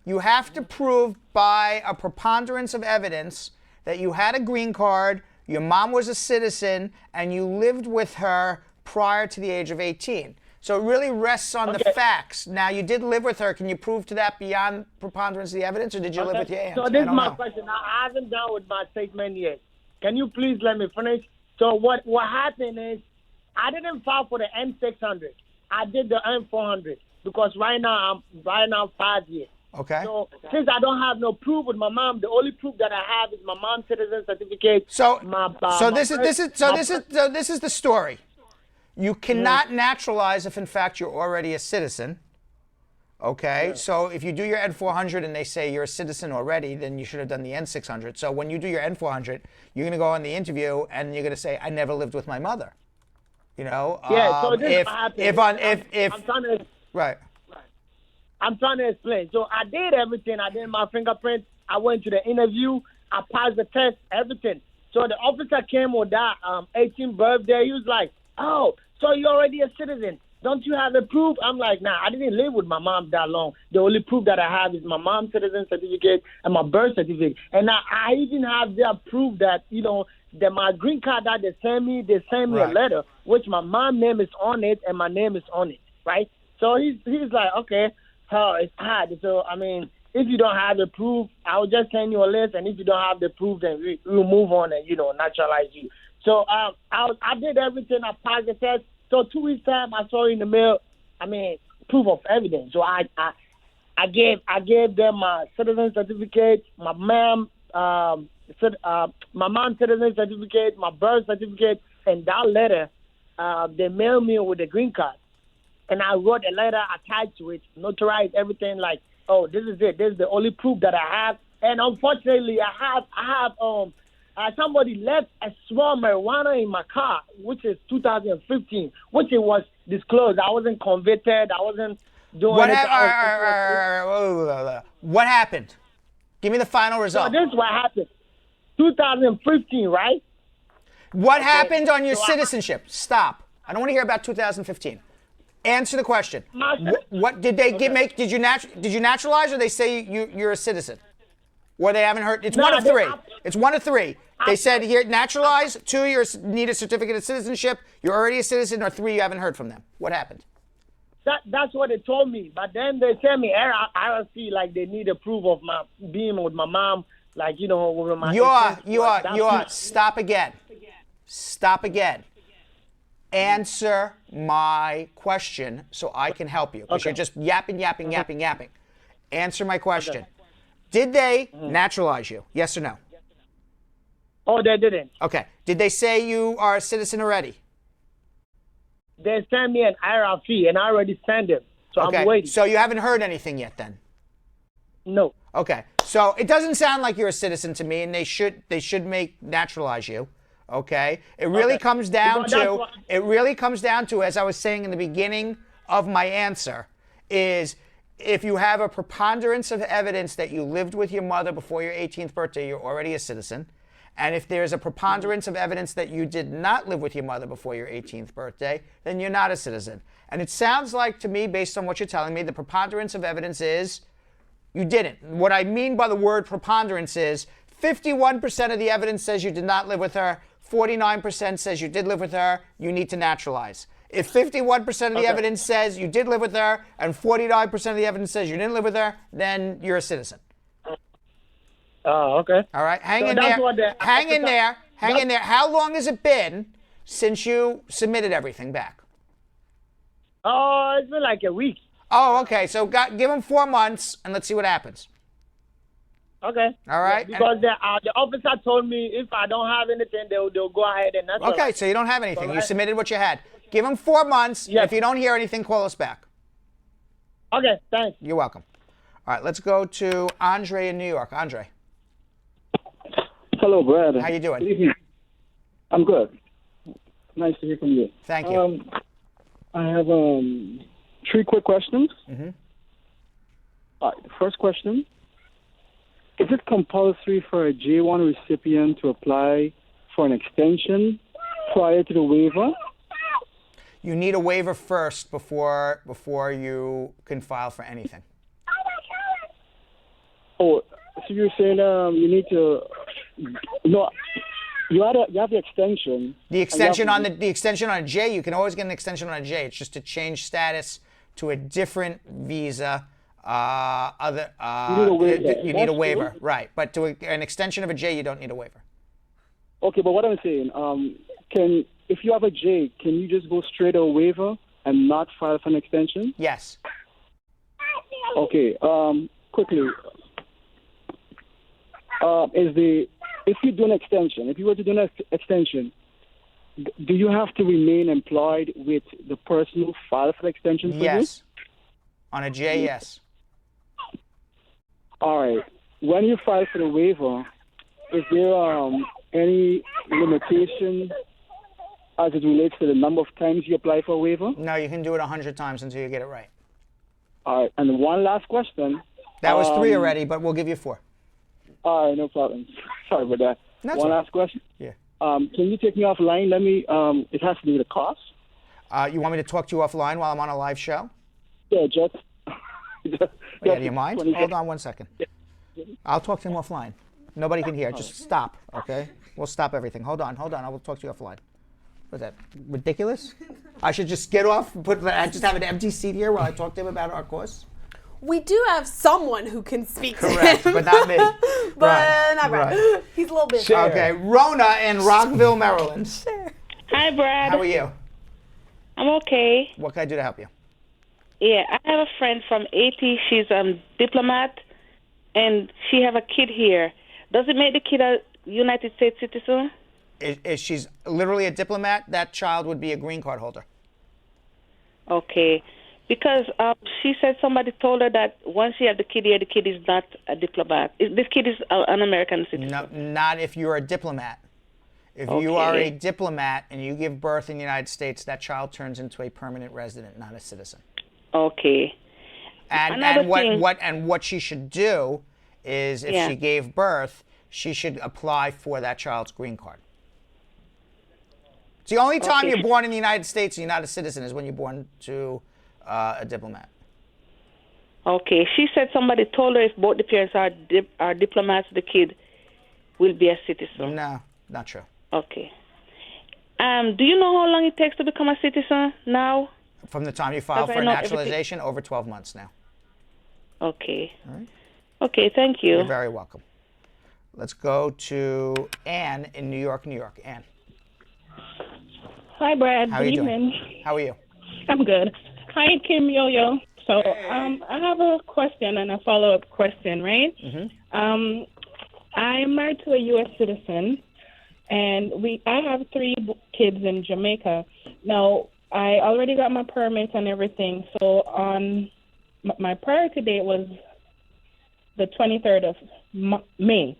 you have to prove by a preponderance of evidence that you had a green card, your mom was a citizen, and you lived with her prior to the age of 18. So it really rests on the facts. Now, you did live with her. Can you prove to that beyond preponderance of the evidence, or did you live with your aunt? So this is my question. I haven't done with my statement yet. Can you please let me finish? So what happened is I didn't file for the N600. I did the N400 because right now I'm 5 years. Okay. So since I don't have no proof with my mom, the only proof that I have is my mom's citizen certificate. So this is the story. You cannot naturalize if in fact you're already a citizen. Okay, so if you do your N400 and they say you're a citizen already, then you should have done the N600. So when you do your N400, you're going to go on the interview and you're going to say, I never lived with my mother. Yeah, so this is what happened. Right. I'm trying to explain. So I did everything. I did my fingerprints. I went to the interview. I passed the test, everything. So the officer came with that 18th birthday. He was like, oh, so you're already a citizen. Don't you have the proof? I'm like, nah, I didn't live with my mom that long. The only proof that I have is my mom's citizen certificate and my birth certificate. And I even have their proof that, that my green card that they sent me a letter, which my mom's name is on it and my name is on it, right? So he's like, okay, it's hard. So, I mean, if you don't have the proof, I'll just send you a list. And if you don't have the proof, then we'll move on and, naturalize you. So I did everything. I passed the test. So 2 weeks time, I saw in the mail, proof of evidence. So I gave them my citizen certificate, my mom's citizen certificate, my birth certificate, and that letter, they mailed me with a green card. And I wrote a letter attached to it, notarized everything like, oh, this is it. This is the only proof that I have. And unfortunately, I have somebody left a small marijuana in my car, which is 2015, which it was disclosed. I wasn't convicted. I wasn't doing What happened? Give me the final result. So this is what happened. 2015, right? What happened on your citizenship? Stop. I don't want to hear about 2015. Answer the question. What did they make? Did you naturalize, or they say you're a citizen? Or they haven't heard? It's one of three. It's one of three. They said here, naturalize. 2, you need a certificate of citizenship. You're already a citizen. Or 3, you haven't heard from them. What happened? That's what they told me. But then they tell me, I see like they need a proof of my being with my mom, like with my. You are. Stop again. Stop again. Answer my question so I can help you. Because you're just yapping. Answer my question. Okay. Did they naturalize you? Yes or no? Oh, they didn't. Okay. Did they say you are a citizen already? They sent me an IRA fee, and I already sent them. So I'm waiting. So you haven't heard anything yet then? No. Okay. So it doesn't sound like you're a citizen to me, and they should naturalize you. Okay. It really comes down to, as I was saying in the beginning of my answer, is if you have a preponderance of evidence that you lived with your mother before your 18th birthday, you're already a citizen. And if there's a preponderance of evidence that you did not live with your mother before your 18th birthday, then you're not a citizen. And it sounds like to me, based on what you're telling me, the preponderance of evidence is you didn't. What I mean by the word preponderance is 51% of the evidence says you did not live with her, 49% says you did live with her, you need to naturalize. If 51% of the evidence says you did live with her and 49% of the evidence says you didn't live with her, then you're a citizen. Oh, okay. All right, hang in there. How long has it been since you submitted everything back? It's been like a week. Oh, okay. So give him 4 months, and let's see what happens. Okay. All right. Yeah, because the officer told me if I don't have anything, they'll go ahead and that's all Okay, right. so you don't have anything. All You right. submitted what you had. Give him 4 months. Yes. If you don't hear anything, call us back. Okay, thanks. You're welcome. All right, let's go to Andre in New York. Andre, Hello, Brad. how you doing? Good evening. I'm good. Nice to hear from you. Thank you. I have 3 quick questions. Mm-hmm. All right, the first question. Is it compulsory for a J1 recipient to apply for an extension prior to the waiver? You need a waiver first before you can file for anything. Oh, so you're saying you need to... No, you have the extension. The extension on the extension on a J, you can always get an extension on a J. It's just to change status to a different visa. You need a waiver. You need a That's waiver, true. right? But to an extension of a J, you don't need a waiver. Okay, but what I'm saying, if you have a J, can you just go straight to a waiver and not file for an extension? Yes. Okay. Quickly, if you do an extension, if you were to do an extension, do you have to remain employed with the person who filed for the extension for you? Yes. On a J, yes. All right. When you file for the waiver, is there any limitation as it relates to the number of times you apply for a waiver? No, you can do it 100 times until you get it right. All right. And one last question. That was 3 already, but we'll give you 4. All right, no problem. Sorry about that. That's One all right. last question. Yeah. Can you take me offline? Let me. It has to do with the cost. You want me to talk to you offline while I'm on a live show? Yeah, just. Yeah, do you mind? 20 Hold on 1 second. I'll talk to him offline. Nobody can hear. Just stop, okay? We'll stop everything. Hold on. I will talk to you offline. What's that? Ridiculous? I should just get off and I just have an empty seat here while I talk to him about our course? We do have someone who can speak Correct, to him. but not me. But Right, not Brad. right. He's a little bit. Share. Okay, Rona in Rockville, Maryland. Hi, Brad. How are you? I'm okay. What can I do to help you? Yeah, I have a friend from Haiti. She's a diplomat, and she have a kid here. Does it make the kid a United States citizen? If she's literally a diplomat, that child would be a green card holder. Okay. Because she said somebody told her that once she had the kid here, the kid is not a diplomat. This kid is an American citizen. No, not if you're a diplomat. If you are a diplomat and you give birth in the United States, that child turns into a permanent resident, not a citizen. Okay. And what she should do is, if she gave birth, she should apply for that child's green card. It's the only time you're born in the United States and you're not a citizen is when you're born to a diplomat. Okay. She said somebody told her if both the parents are diplomats, the kid will be a citizen. No, not true. Okay. Do you know how long it takes to become a citizen now? From the time you file Because for I know naturalization, over 12 months now. Okay. All right. Okay, thank you. You're very welcome. Let's go to Anne in New York, New York. Anne. Hi, Brad. How Good are you evening. doing? How are you? I'm good. Hi, Kim Yo-Yo. So I have a question and a follow-up question, right? Mm-hmm. I'm married to a U.S. citizen, and I have 3 kids in Jamaica. Now, I already got my permits and everything, so on my priority date was the 23rd of May.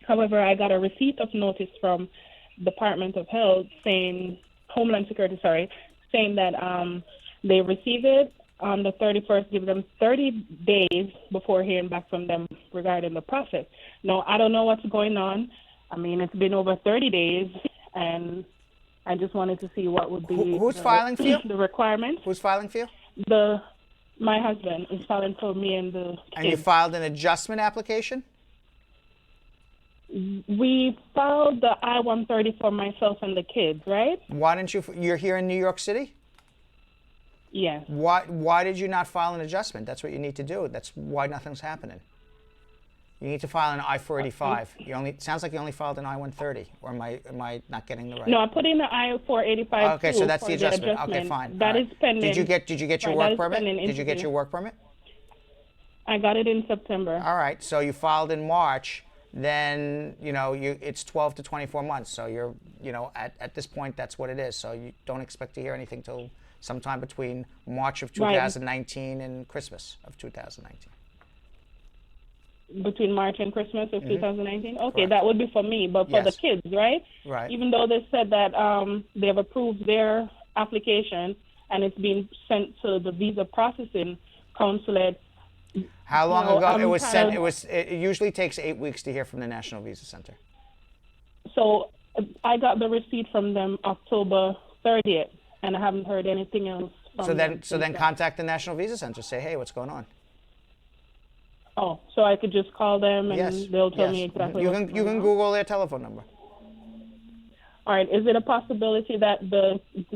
However, I got a receipt of notice from Department of Health Homeland Security, saying that they receive it on the 31st, give them 30 days before hearing back from them regarding the process. Now, I don't know what's going on. I mean, it's been over 30 days, and I just wanted to see what would be Who's filing for you? The requirements. Who's filing for you? My husband is filing for me and the kids. And you filed an adjustment application? We filed the I-130 for myself and the kids, right? Why didn't you? You're here in New York City? Why did you not file an adjustment? That's what you need to do. That's why nothing's happening. You need to file an I-485. Sounds like you only filed an I-130, or am I not getting the right? No, I put in the I-485. Okay, so that's the adjustment. Okay, fine. That is pending. Did you get your work permit? Did you get your work permit? I got it in September. All right, so you filed in March. Then it's 12 to 24 months. So you're at this point that's what it is. So you don't expect to hear anything till sometime between March of 2019 and Christmas of 2019. Between March and Christmas of 2019? Okay, Correct. that would be for me, but for the kids, right? Right. Even though they said that they have approved their application and it's been sent to the visa processing consulate. How long ago it was sent? It usually takes 8 weeks to hear from the National Visa Center. So I got the receipt from them October 30th, and I haven't heard anything else from them. So then contact the National Visa Center. Say, hey, what's going on? Oh, so I could just call them and they'll tell me exactly You what's can going on? Google their telephone number. All right. Is it a possibility that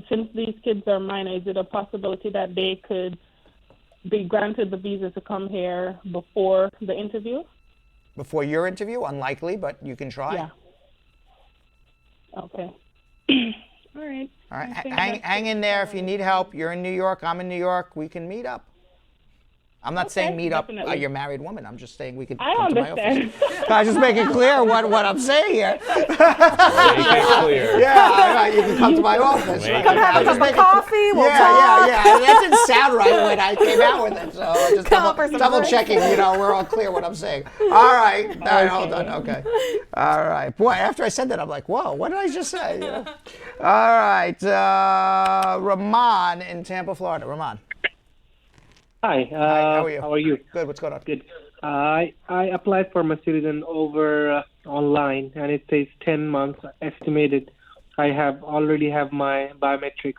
since these kids are minor, is it a possibility that they could be granted the visa to come here before the interview? Before your interview? Unlikely, but you can try. Yeah. Okay. All right. All right. Hang in there if you need help. You're in New York. I'm in New York. We can meet up. I'm not saying meet definitely. up. You're a married woman. I'm just saying we could. I come to my understand. office. I just make it clear what I'm saying here. Make it clear. Yeah, you can come to my office. Make Come have a cup of coffee. We'll talk. Yeah. That didn't sound right when I came out with it. So just Come for some double drinks. checking. We're all clear what I'm saying. All right, hold on. Okay. All right. Boy, after I said that, I'm like, whoa, what did I just say? All right. Rahman in Tampa, Florida. Rahman. Hi, How are you? How are you? Good. What's going on? Good. I applied for my citizen over online, and it says 10 months estimated. I already have my biometrics.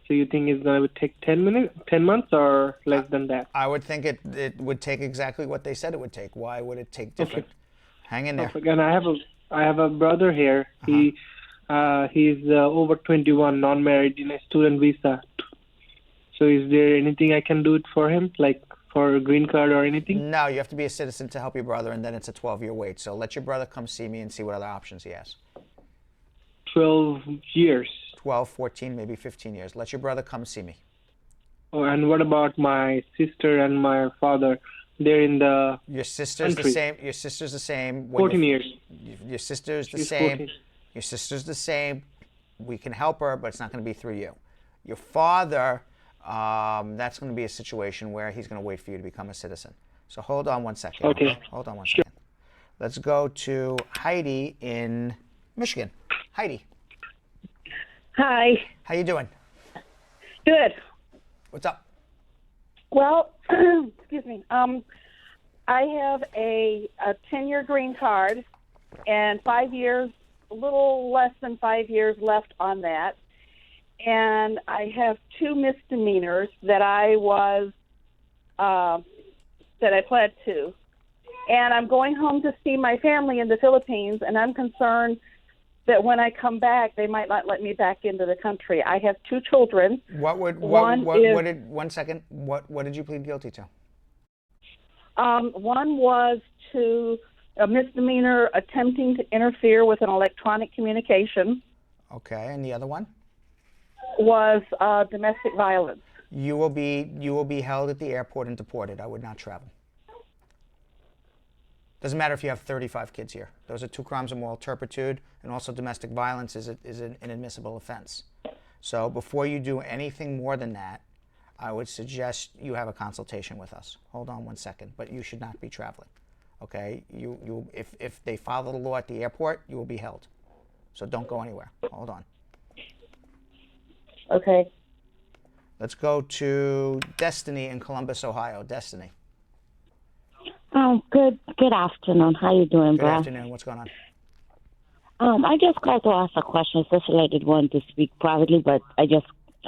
So you think it's going to take 10 months, or less than that? I would think it would take exactly what they said it would take. Why would it take different? Okay. Hang in there. Perfect. And I have a brother here. He's over 21, non-married, in a student visa. So is there anything I can do it for him, like for a green card or anything? No, you have to be a citizen to help your brother, and then it's a 12-year wait. So let your brother come see me and see what other options he has. 12 years. 12, 14, maybe 15 years. Let your brother come see me. Oh, and what about my sister and my father? They're in the Your sister's country. the same. Your sister's the same. 14 years. Your sister's the She's same. 14. Your sister's the same. We can help her, but it's not going to be through you. Your father, that's going to be a situation where he's going to wait for you to become a citizen. So hold on one second. Okay. Hold on one second. Let's go to Heidi in Michigan. Heidi, Hi. how you doing? Good. What's up? Well, excuse me. I have a 10-year green card and 5 years, a little less than 5 years left on that. And I have 2 misdemeanors that I pled to. And I'm going home to see my family in the Philippines, and I'm concerned that when I come back, they might not let me back into the country. I have 2 children. One did you plead guilty to? One was to a misdemeanor attempting to interfere with an electronic communication. Okay, and the other one? Was domestic violence. You will be held at the airport and deported. I would not travel. Doesn't matter if you have 35 kids here. Those are 2 crimes of moral turpitude, and also domestic violence is an inadmissible offense. So before you do anything more than that, I would suggest you have a consultation with us. Hold on one second, but you should not be traveling. Okay? If they follow the law at the airport, you will be held. So don't go anywhere. Hold on. Okay. Let's go to Destiny in Columbus, Ohio. Destiny. Good afternoon. How you doing, Good bro? afternoon. What's going on? I just called to ask a question. Especially I did want to speak privately, but I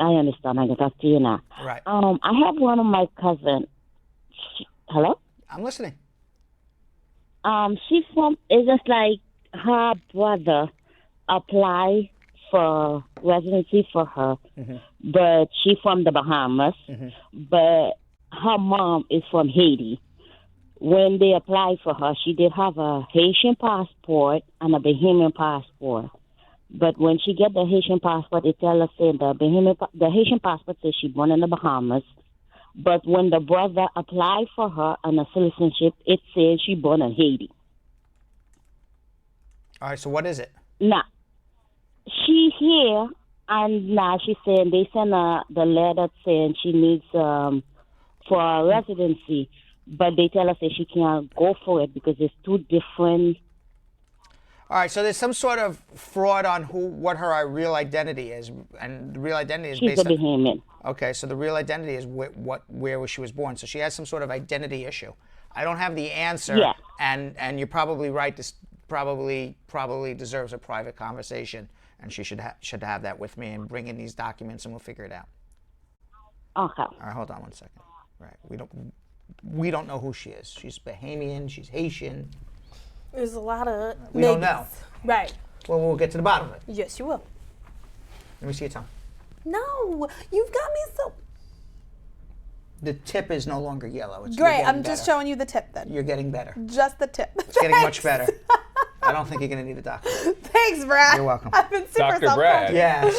understand. I can talk to you now. Right. I have one of my cousins. Hello? I'm listening. She's from. It's just like her brother apply for residency for her, but she's from the Bahamas. But her mom is from Haiti. when they applied for her, she did have a Haitian passport and a Bahamian passport. But when she get the Haitian passport, it tell us saying the Haitian passport says she born in the Bahamas. But when the brother applied for her on a citizenship, it says she born in Haiti. All right, so what is it? Now, she here, and now she's saying they send the letter saying she needs for a residency, but they tell us that she can't go for it because it's two different. All right, so there's some sort of fraud on what her real identity is, and the real identity is She's based a Bahamian. Okay, so the real identity is where she was born. So she has some sort of identity issue. I don't have the answer, Yeah. and you're probably right. This probably deserves a private conversation, and she should have that with me and bring in these documents, and we'll figure it out. Okay. All right, hold on one second. Right, we don't know who she is. She's Bahamian. She's Haitian. There's a lot of We don't know. Right. Well, we'll get to the bottom of it. Yes, you will. Let me see your tongue. No, you've got me so. The tip is no longer yellow. You're Great. getting I'm just better. showing you the tip then. You're getting better. Just the tip. It's getting much better. I don't think you're going to need a doctor. Thanks, Brad. You're welcome. I've been super Dr. Brad. Yes.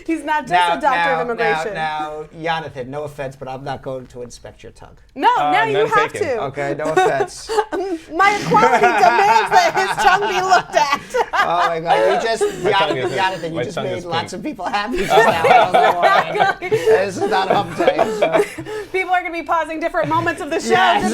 He's not just a doctor of immigration. Now, Jonathan, no offense, but I'm not going to inspect your tongue. No, now you none have taken. to. Okay, no offense. My equality demands that his tongue be looked at. Oh my God, Jonathan, you My just tongue made is lots pink. of people happy just now. I don't know why. This is not hump day. People are going to be pausing different moments of the show. Yes.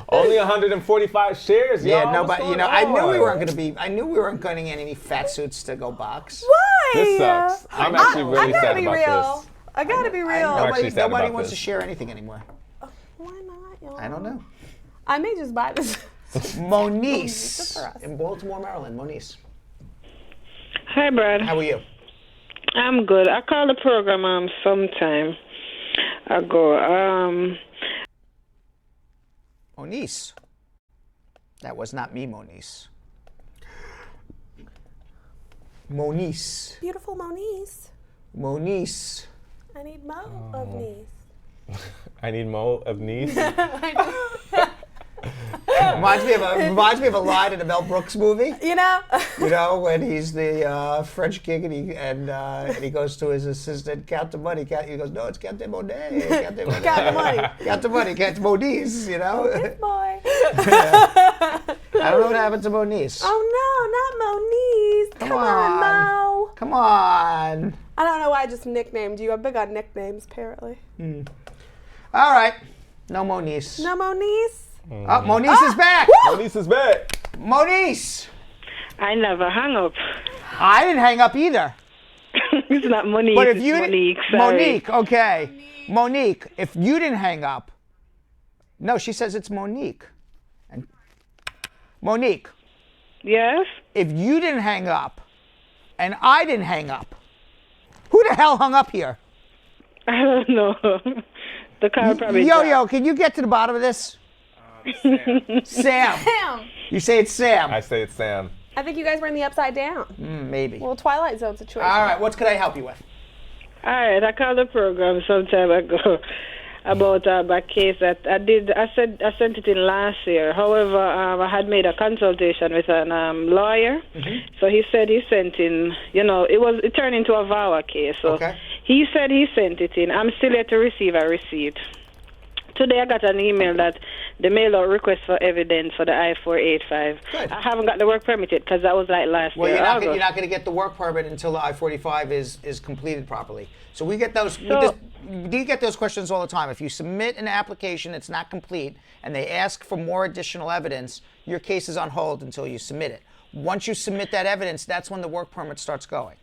Only 145 shares, y'all. Yeah, What's nobody. going I knew we on? weren't going to be. I knew we weren't going to get any fat suits to go box. Why? This sucks. I'm actually really I gotta sad be about real. this. I gotta be real. I'm actually sad Nobody about wants this. to share anything anymore. Why not, y'all? I don't know. I may just buy this. Monice for us. in Baltimore, Maryland. Monice, Hi, Brad. how are you? I'm good. I called the program some time ago. Monice. That was not me, Monice. Monice. Beautiful Moniece. Monice. I need mo of niece. I need Mo of knees. Reminds me of a line in a Mel Brooks movie. You know? You know, when he's the French king and he goes to his assistant, count the money. He goes, no, it's count the money. Count the money. Count the money. Count the money. Count Moniz, you know. This boy. I don't know what happened to Moniz. Oh no, not Moniece. Come on, Mo. Come on. I don't know why I just nicknamed you. I'm big on nicknames, apparently. All right. No Moniz. No Moniece? Oh, Moniz is back. Moniz is back. Moniz. I never hung up. I didn't hang up either. It's not Monique. But if it's you Monique. Sorry. Monique, okay. Monique, if you didn't hang up. No, she says it's Monique. And Monique. Yes? If you didn't hang up and I didn't hang up, who the hell hung up here? I don't know. The car probably. Yo, can you get to the bottom of this? Sam. Sam. You say it's Sam. I say it's Sam. I think you guys were in the upside down. Maybe. Well, Twilight Zone situation. All right, what could I help you with? All right, I called the program some time ago about a case that I sent it in last year. However, I had made a consultation with a lawyer. So he said he sent in, it turned into a VAWA case. So he said he sent it in. I'm still yet to receive a receipt. Today I got an email that they mailed out request for evidence for the I-485. Good. I haven't got the work permit yet because that was like last Well, year. you're not going to get the work permit until the I-45 is completed properly. So we get those. We get those questions all the time. If you submit an application that's not complete and they ask for more additional evidence, your case is on hold until you submit it. Once you submit that evidence, that's when the work permit starts going.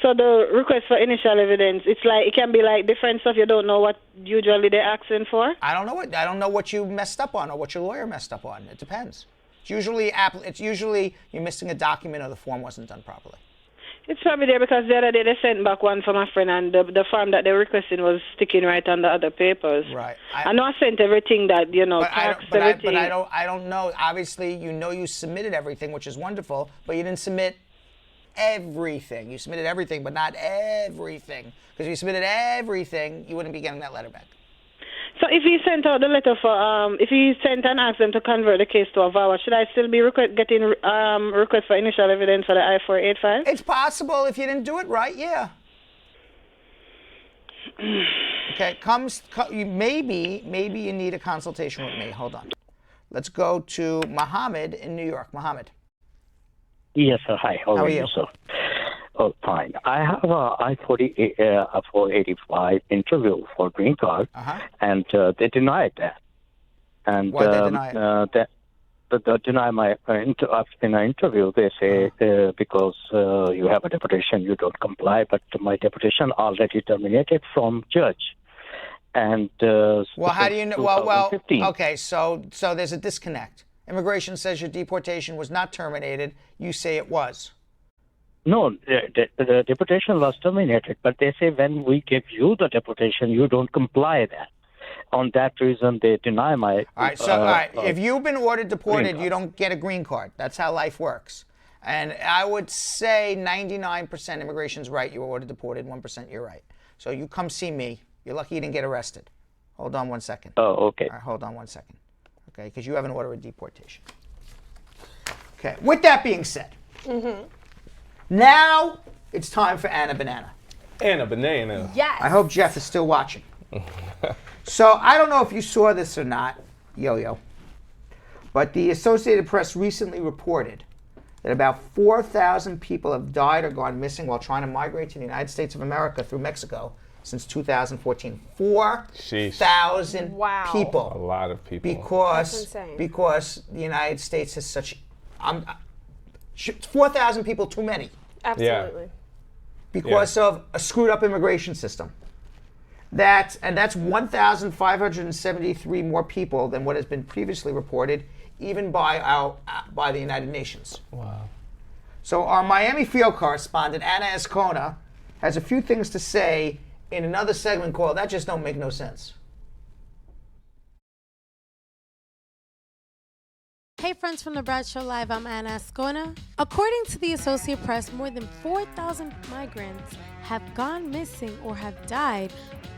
So the request for initial evidence, it can be like different stuff. You don't know what usually they're asking for. I don't know what you messed up on or what your lawyer messed up on. It depends. It's usually you're missing a document or the form wasn't done properly. It's probably there because the other day they sent back one for my friend and the form that they requested was sticking right on the other papers. Right. I know I sent everything that, everything. I don't know. Obviously, you submitted everything, which is wonderful, but you didn't submit everything. You submitted everything, but not everything. Because if you submitted everything, you wouldn't be getting that letter back. So if he sent out the letter for, if he sent and asked them to convert the case to a VAWA, should I still be getting request for initial evidence for the I-485? It's possible if you didn't do it right, yeah. Okay, maybe you need a consultation with me. Hold on. Let's go to Mohammed in New York. Mohammed. Yes, sir. Hi. How are you, sir? Oh, fine. I have a I-485 interview for green card, and they denied that. And why they deny it? They deny my in an interview. They say because you have a deportation, you don't comply. But my deportation already terminated from judge. And well, how do you know? Well, 2015. okay. So there's a disconnect. Immigration says your deportation was not terminated. You say it was. No, the deportation was terminated, but they say when we give you the deportation, you don't comply that. On that reason, they deny my. All right. So, all right. If you've been ordered deported, you don't get a green card. That's how life works. And I would say 99% immigration's right. You were ordered deported. 1% you're right. So you come see me. You're lucky you didn't get arrested. Hold on 1 second. Oh, okay. All right. Hold on 1 second. Okay, because you have an order of deportation. Okay. With that being said. Now it's time for Anna Banana. Anna Banana. Yes. I hope Jeff is still watching. So I don't know if you saw this or not, Yo-Yo, but the Associated Press recently reported that about 4,000 people have died or gone missing while trying to migrate to the United States of America through Mexico since 2014. 4,000 people. A lot of people. Because the United States has such 4,000 people too many. Absolutely. Yeah. Because of a screwed up immigration system. That's 1,573 more people than what has been previously reported, even by the United Nations. Wow. So our Miami field correspondent, Anna Azcona, has a few things to say in another segment called That Just Don't Make No Sense. Hey friends from the Brad Show Live, I'm Anna Azcona. According to the Associated Press, more than 4,000 migrants have gone missing or have died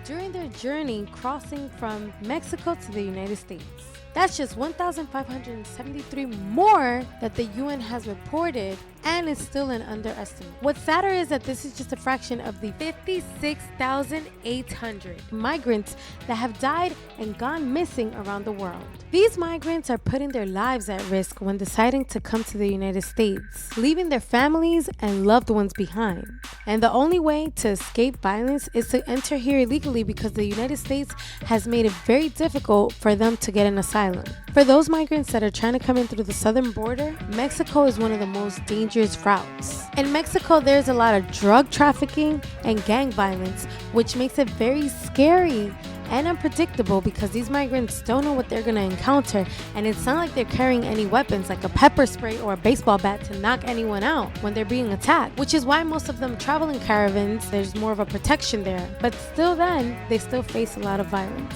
during their journey crossing from Mexico to the United States. That's just 1,573 more that the UN has reported, and is still an underestimate. What's sadder is that this is just a fraction of the 56,800 migrants that have died and gone missing around the world. These migrants are putting their lives at risk when deciding to come to the United States, leaving their families and loved ones behind. And the only way to escape violence is to enter here illegally, because the United States has made it very difficult for them to get an asylum. For those migrants that are trying to come in through the southern border, Mexico is one of the most dangerous routes. In Mexico, there's a lot of drug trafficking and gang violence, which makes it very scary and unpredictable, because these migrants don't know what they're going to encounter, and it's not like they're carrying any weapons like a pepper spray or a baseball bat to knock anyone out when they're being attacked, which is why most of them travel in caravans. There's more of a protection there, but still then, they still face a lot of violence,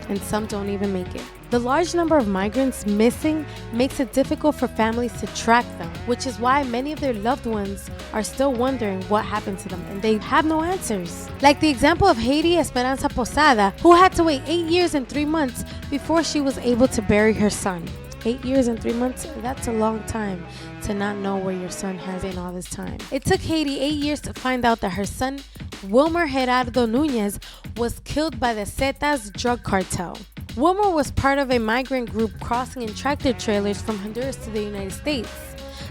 and some don't even make it. The large number of migrants missing makes it difficult for families to track them, which is why many of their loved ones are still wondering what happened to them, and they have no answers. Like the example of Haiti Esperanza Posada, who had to wait 8 years and 3 months before she was able to bury her son. 8 years and 3 months, that's a long time to not know where your son has been all this time. It took Haiti 8 years to find out that her son, Wilmer Gerardo Nunez, was killed by the Zetas drug cartel. Wilmer was part of a migrant group crossing in tractor trailers from Honduras to the United States.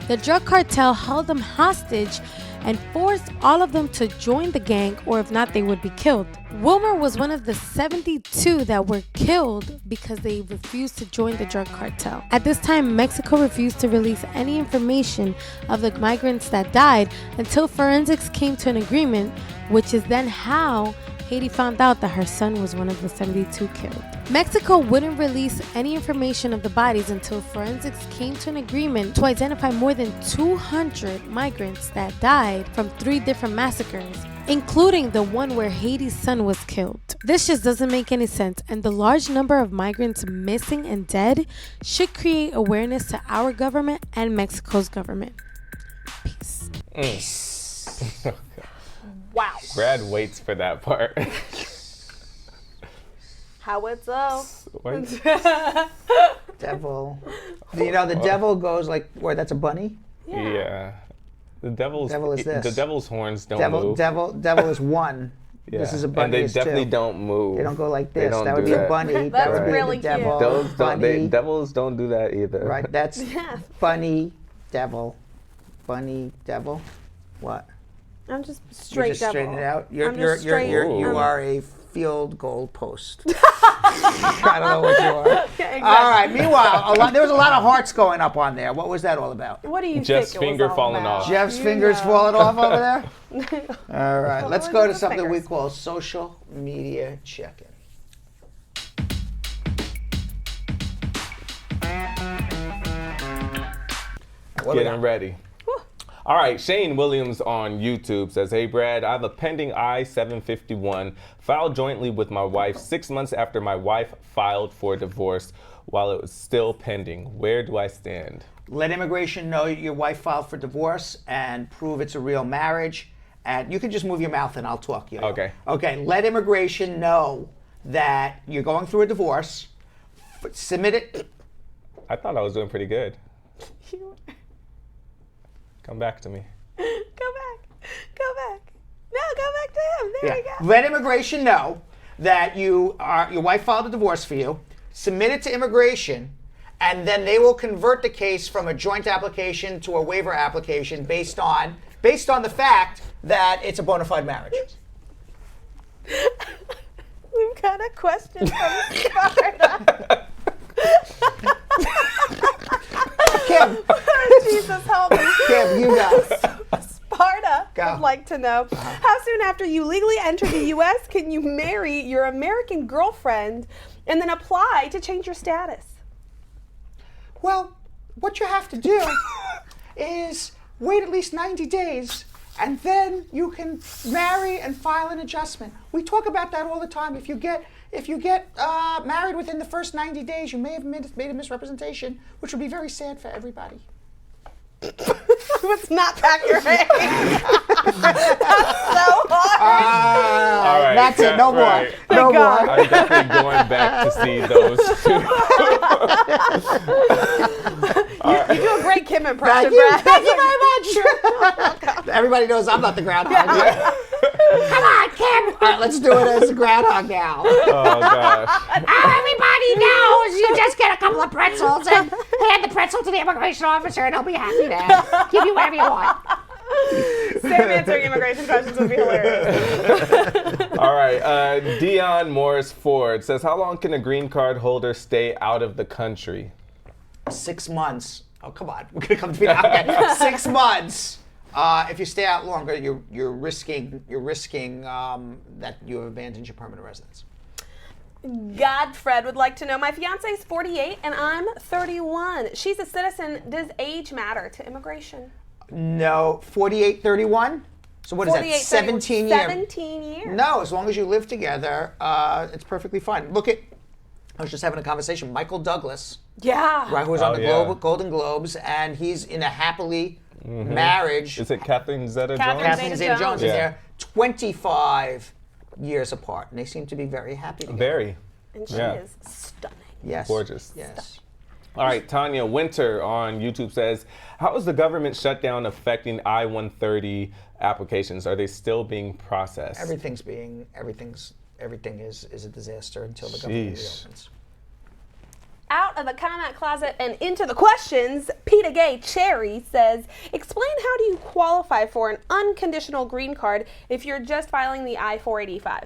The drug cartel held them hostage and forced all of them to join the gang, or if not, they would be killed. Wilmer was one of the 72 that were killed because they refused to join the drug cartel. At this time, Mexico refused to release any information of the migrants that died until forensics came to an agreement, which is then how Haiti found out that her son was one of the 72 killed. Mexico wouldn't release any information of the bodies until forensics came to an agreement to identify more than 200 migrants that died from 3 different massacres, including the one where Haiti's son was killed. This just doesn't make any sense, and the large number of migrants missing and dead should create awareness to our government and Mexico's government. Peace. Peace. Wow. Brad waits for that part. How it's so. Devil. You know, the devil goes like, where? That's a bunny? Yeah. The devil's Devil is this. The devil's horns don't move. Devil is one. Yeah. This is a bunny. And they is definitely two. don't move. They don't go like They this. don't That would do be that. a bunny. That's that would really be the devil. Those don't, bunny. devils don't do that either. Right, that's bunny, devil. Bunny, devil. What? I'm just You straight just devil. straighten it out. I'm just straight. You are a field goal post. I don't know what you are. Yeah, exactly. All right. Meanwhile, there was a lot of hearts going up on there. What was that all about? What do you Jeff's think it was finger all falling about? off. Jeff's fingers falling off over there. All right. Well, Let's those go are to the something we fingers. call social media check-in. What do we Getting got? ready. All right, Shane Williams on YouTube says, "Hey Brad, I have a pending I-751 filed jointly with my wife 6 months after my wife filed for divorce while it was still pending. Where do I stand?" Let immigration know your wife filed for divorce and prove it's a real marriage. And you can just move your mouth and I'll talk. You know? Okay. Okay. Let immigration know that you're going through a divorce. Submit it. I thought I was doing pretty good. Come back to me. Go back. No, go back to him. There we go. Let immigration know that your wife filed a divorce for you. Submit it to immigration, and then they will convert the case from a joint application to a waiver application based on the fact that it's a bona fide marriage. We've got a question from Sparta. Kim. Jesus help me. Kim, you go. Sparta Go. would like to know, how soon after you legally enter the U.S. can you marry your American girlfriend and then apply to change your status? Well, what you have to do is wait at least 90 days, and then you can marry and file an adjustment. We talk about that all the time. If you get married within the first 90 days, you may have made a misrepresentation, which would be very sad for everybody. It's not accurate. That's so hard. All right, That's it. No more. right. No God. more. I'm definitely going back to see those two. Uh, You do a great Kim impression, Thank you. Brad. Thank you very much. Everybody knows I'm not the groundhog. Come on, Kim. All right, let's do it as a groundhog now. Oh gosh. Everybody knows you just get a couple of pretzels and hand the pretzel to the immigration officer and he'll be happy to give you whatever you want. Sam answering immigration questions would be hilarious. All right, Dion Morris Ford says, "How long can a green card holder stay out of the country?" 6 months. Oh, come on. We're gonna come to me now. Okay. 6 months. If you stay out longer, you're risking that you have abandoned your permanent residence. Godfred would like to know, my fiance is 48 and I'm 31. She's a citizen. Does age matter to immigration? No, 48, 31. So what is that? 17 years. 17 years. No, as long as you live together, it's perfectly fine. I was just having a conversation with Michael Douglas, Yeah. right, who was on the Golden Globes, and he's in a happily marriage. Is it Catherine Zeta-Jones? Catherine Zeta-Jones is Yeah. there, 25 years apart, and they seem to be very happy together. Very. And she Yeah. is stunning. Yes. Gorgeous. Yes. All right, Tanya Winter on YouTube says, "How is the government shutdown affecting I-130 applications? Are they still being processed?" Everything is a disaster until the government Sheesh. reopens. Out of the comment closet and into the questions, Peter Gay Cherry says, explain how do you qualify for an unconditional green card if you're just filing the I-485?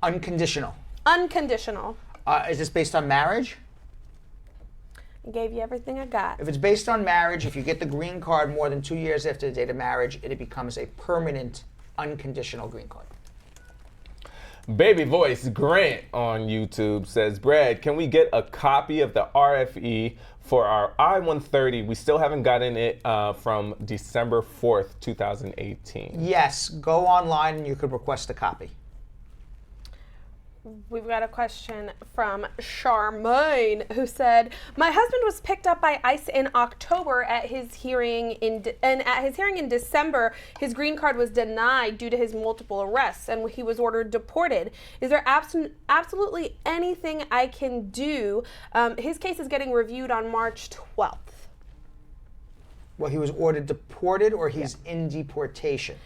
Unconditional. Unconditional. Is this based on marriage? I gave you everything I got. If it's based on marriage, if you get the green card more than 2 years after the date of marriage, it becomes a permanent unconditional green card. Baby Voice Grant on YouTube says, "Brad, can we get a copy of the RFE for our I-130? We still haven't gotten it from December 4th, 2018. Yes, go online and you could request a copy. We've got a question from Charmaine, who said, "My husband was picked up by ICE in October at his hearing in December. His green card was denied due to his multiple arrests, and he was ordered deported. Is there absolutely anything I can do? His case is getting reviewed on March 12th." Well, he was ordered deported, or he's in deportation?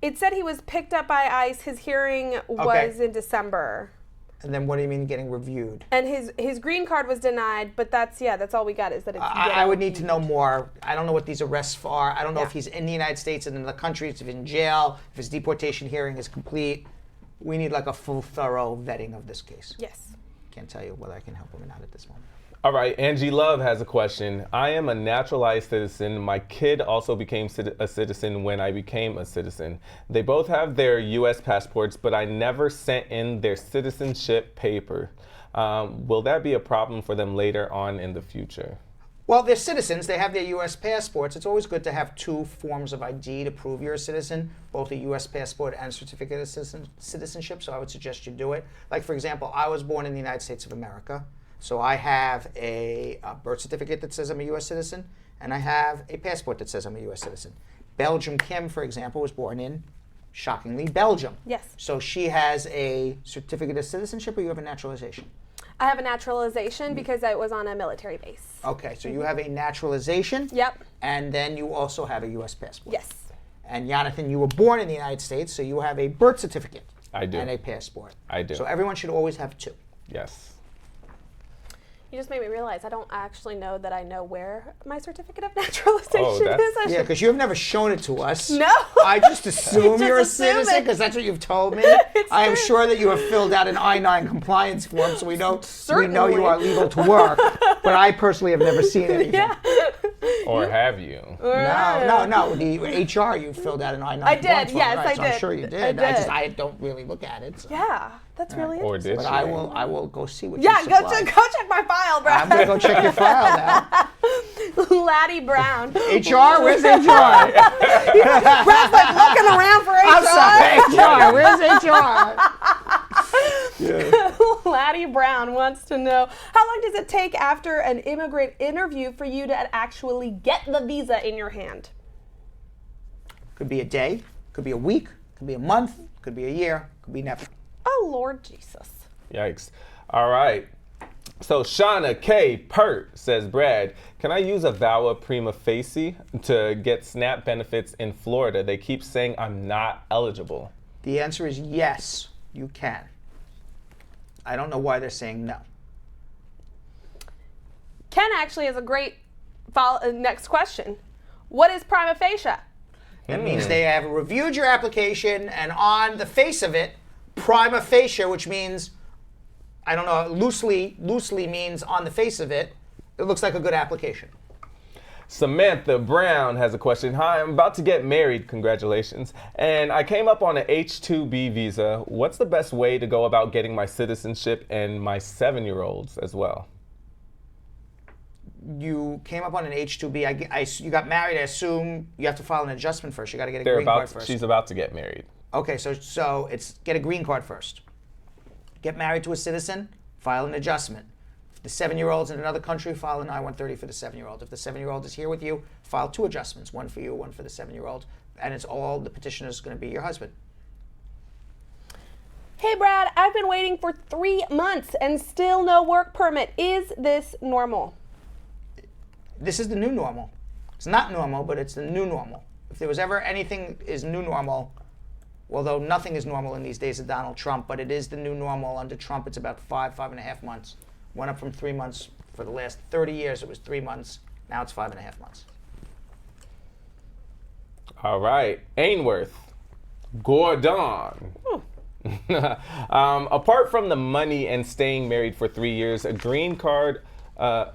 It said he was picked up by ICE. His hearing was in December. And then what do you mean getting reviewed? And his green card was denied, but that's all we got is that it's I would need to know more. I don't know what these arrests are. I don't know if he's in the United States and in the country, if he's in jail, if his deportation hearing is complete. We need like a full, thorough vetting of this case. Yes. Can't tell you whether I can help him or not at this moment. All right, Angie Love has a question. I am a naturalized citizen. My kid also became a citizen when I became a citizen. They both have their U.S. passports, but I never sent in their citizenship paper. Will that be a problem for them later on in the future? Well, they're citizens. They have their U.S. passports. It's always good to have two forms of ID to prove you're a citizen, both a U.S. passport and a certificate of citizenship, so I would suggest you do it. Like, for example, I was born in the United States of America. So I have a birth certificate that says I'm a U.S. citizen, and I have a passport that says I'm a U.S. citizen. Belgium Kim, for example, was born in, shockingly, Belgium. Yes. So she has a certificate of citizenship, or you have a naturalization? I have a naturalization because I was on a military base. Okay, so you have a naturalization. Yep. And then you also have a U.S. passport. Yes. And Jonathan, you were born in the United States, so you have a birth certificate. I do. And a passport. I do. So everyone should always have two. Yes. You just made me realize I don't actually know that I know where my certificate of naturalization is. Yeah, because you have never shown it to us. No. I just assume Just you're a assume citizen it. because that's what you've told me. I am sure that you have filled out an I-9 compliance form, so we know you are legal to work. But I personally have never seen anything. Yeah. Or have you? No. The HR, you filled out an I-9 I did, compliance form, yes, right? I So I'm did. sure you did. I did. I don't really look at it. So. Yeah, that's really Or interesting. did But you? I will go see what Yeah, you go supplied. check my file, Brad. I'm going to go check your file now. Laddie Brown. HR? Where's HR? Brad's like looking around for HR. I'm sorry, HR. Where's HR? Laddie Brown wants to know, how long does it take after an immigrant interview for you to actually get the visa in your hand? Could be a day, could be a week, could be a month, could be a year, could be never. Oh, Lord Jesus. Yikes. All right. So Shauna K. Pert says, Brad, can I use a VAWA prima facie to get SNAP benefits in Florida? They keep saying I'm not eligible. The answer is yes, you can. I don't know why they're saying no. Ken actually has a great next question. What is prima facie? That means they have reviewed your application, and on the face of it, prima facie, which means, I don't know, loosely means on the face of it, it looks like a good application. Samantha Brown has a question. Hi, I'm about to get married. Congratulations. And I came up on an H-2B visa. What's the best way to go about getting my citizenship and my 7-year-olds as well? You came up on an H-2B. You got married. I assume you have to file an adjustment first. You got to get a green card first. She's about to get married. Okay, so it's get a green card first. Get married to a citizen, file an adjustment. If the 7-year-old's in another country, file an I-130 for the 7-year-old. If the 7-year-old is here with you, file 2 adjustments, one for you, one for the 7-year-old, and it's all the petitioner is going to be your husband. Hey Brad, I've been waiting for 3 months and still no work permit. Is this normal? This is the new normal. It's not normal, but it's the new normal. If there was ever anything is new normal, although nothing is normal in these days of Donald Trump, but it is the new normal. Under Trump, it's about 5.5 months. Went up from 3 months. For the last 30 years, it was 3 months. Now it's 5.5 months. All right. Ainworth. Gordon. Apart from the money and staying married for 3 years, a green card, for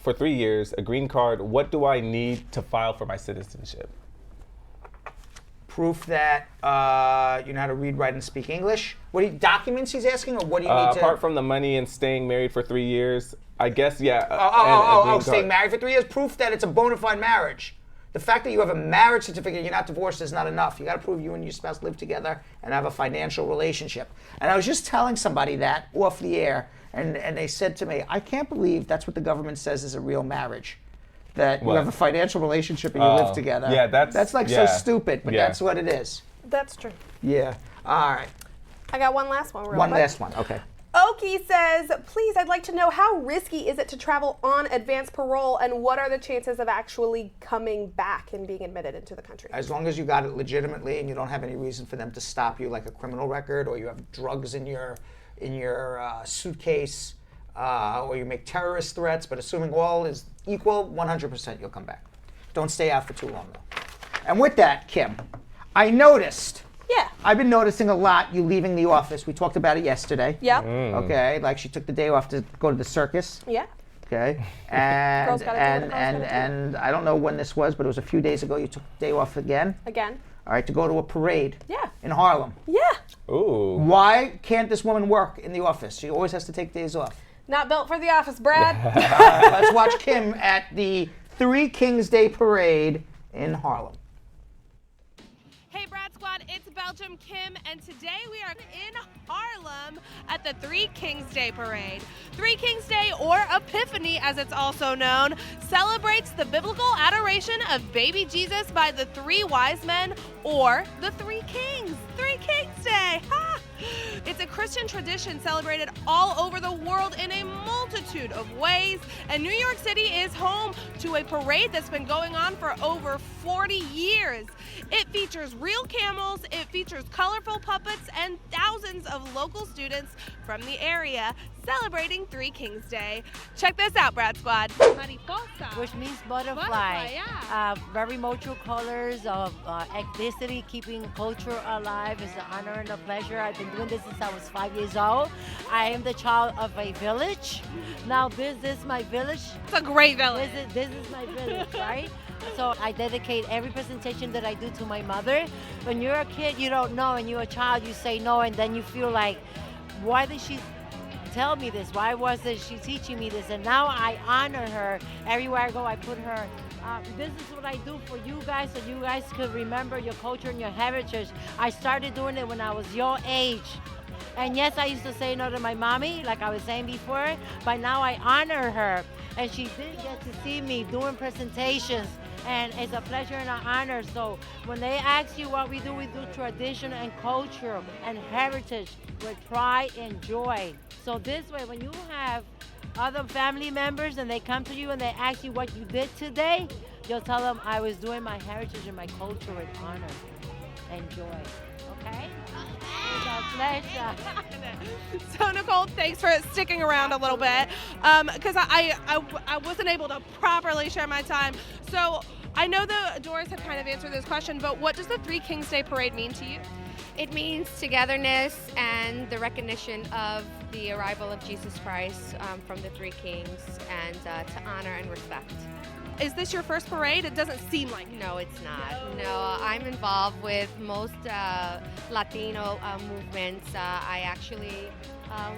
3 years, a green card, what do I need to file for my citizenship? Proof that you know how to read, write, and speak English. Documents he's asking, or what do you need to? Apart from the money and staying married for 3 years, I guess, yeah. Staying married for 3 years. Proof that it's a bona fide marriage. The fact that you have a marriage certificate, you're not divorced, is not enough. You got to prove you and your spouse live together and have a financial relationship. And I was just telling somebody that off the air, and they said to me, I can't believe that's what the government says is a real marriage. That you have a financial relationship and you live together. Yeah, that's like so stupid, but that's what it is. That's true. Yeah. All right. I got one last one. One last one. Okay. Oki says, please, I'd like to know how risky is it to travel on advance parole, and what are the chances of actually coming back and being admitted into the country? As long as you got it legitimately and you don't have any reason for them to stop you, like a criminal record, or you have drugs in your suitcase, or you make terrorist threats, but assuming all is equal, 100% you'll come back. Don't stay out for too long, though. And with that, Kim, I noticed. Yeah. I've been noticing a lot you leaving the office. We talked about it yesterday. Yeah. Okay, like she took the day off to go to the circus. Yeah. Okay. And Girls gotta do what a girl's gotta do. and I don't know when this was, but it was a few days ago you took the day off again. Again. All right, to go to a parade. Yeah. In Harlem. Yeah. Ooh. Why can't this woman work in the office? She always has to take days off. Not built for the office, Brad. Let's watch Kim at the Three Kings Day Parade in Harlem. Hey Brad Squad, it's Belgium Kim, and today we are in Harlem at the Three Kings Day Parade. Three Kings Day, or Epiphany as it's also known, celebrates the biblical adoration of baby Jesus by the three wise men, or the Three Kings. Three Kings Day, ha! It's a Christian tradition celebrated all over the world in a multitude of ways, and New York City is home to a parade that's been going on for over 40 years. It features real camels, it features colorful puppets, and thousands of local students from the area celebrating Three Kings Day. Check this out, Brad Squad. Mariposa. Which means butterfly. Very multiple colors of ethnicity, keeping culture alive is an honor and a pleasure. I've been doing this since I was 5 years old. I am the child of a village. Now this is my village. It's a great village. This is my village, right? So I dedicate every presentation that I do to my mother. When you're a kid, you don't know, and you're a child, you say no, and then you feel like, why did she tell me this? Why wasn't she teaching me this? And now I honor her. Everywhere I go, I put her. This is what I do for you guys, so you guys could remember your culture and your heritage. I started doing it when I was your age. And yes, I used to say no to my mommy, like I was saying before, but now I honor her. And she did get to see me doing presentations, and it's a pleasure and an honor. So when they ask you what we do tradition and culture and heritage with pride and joy. So this way, when you have other family members and they come to you and they ask you what you did today, you'll tell them I was doing my heritage and my culture with honor and joy. Okay? It's a pleasure. So Nicole, thanks for sticking around a little bit, because I wasn't able to properly share my time. So I know the Doris have kind of answered this question, but what does the Three Kings Day Parade mean to you? It means togetherness and the recognition of the arrival of Jesus Christ from the Three Kings, and to honor and respect. Is this your first parade? It doesn't seem like it. No, it's not. No, I'm involved with most Latino movements. I actually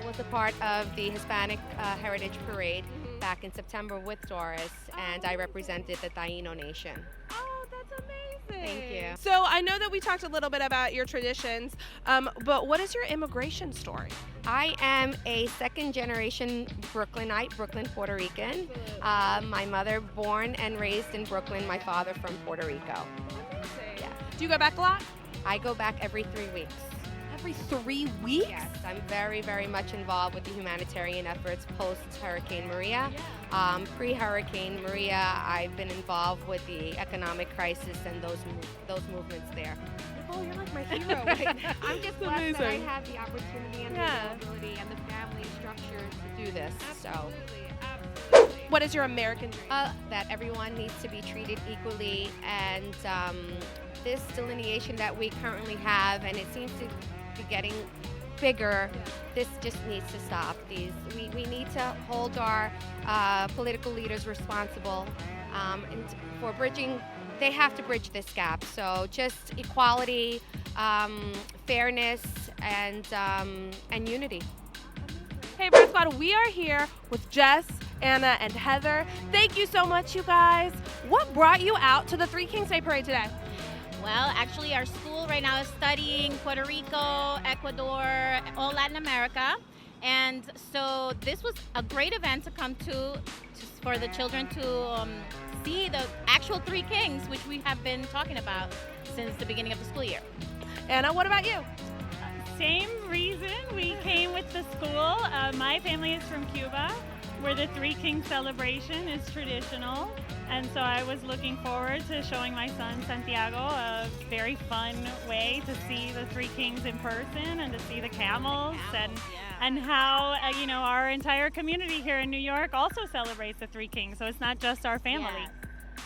was a part of the Hispanic Heritage Parade back in September with Doris, and I represented the Taino Nation. Oh, that's amazing. Thank you. So I know that we talked a little bit about your traditions, but what is your immigration story? I am a second-generation Brooklynite, Brooklyn, Puerto Rican. My mother born and raised in Brooklyn, my father from Puerto Rico. Yeah. Do you go back a lot? I go back every 3 weeks. Every 3 weeks? Yes, I'm very, very much involved with the humanitarian efforts post-Hurricane Maria. Pre-Hurricane Maria, I've been involved with the economic crisis and those movements there. Oh, you're like my hero right now. I'm just blessed that I have the opportunity and the availability and the family structure to do this. So, absolutely. What is your American dream? That everyone needs to be treated equally, and this delineation that we currently have, and it seems to be getting bigger, this just needs to stop. We need to hold our political leaders responsible, and for bridging. They have to bridge this gap. So just equality, fairness, and unity. Hey, Brad Squad, we are here with Jess, Anna, and Heather. Thank you so much, you guys. What brought you out to the Three Kings Day Parade today? Well, actually, our school right now is studying Puerto Rico, Ecuador, all Latin America. And so this was a great event to come to for the children to see the actual Three Kings, which we have been talking about since the beginning of the school year. Anna, what about you? Same reason we came with the school. My family is from Cuba, where the Three Kings celebration is traditional. And so I was looking forward to showing my son Santiago a very fun way to see the Three Kings in person and to see the camels and how our entire community here in New York also celebrates the Three Kings. So it's not just our family.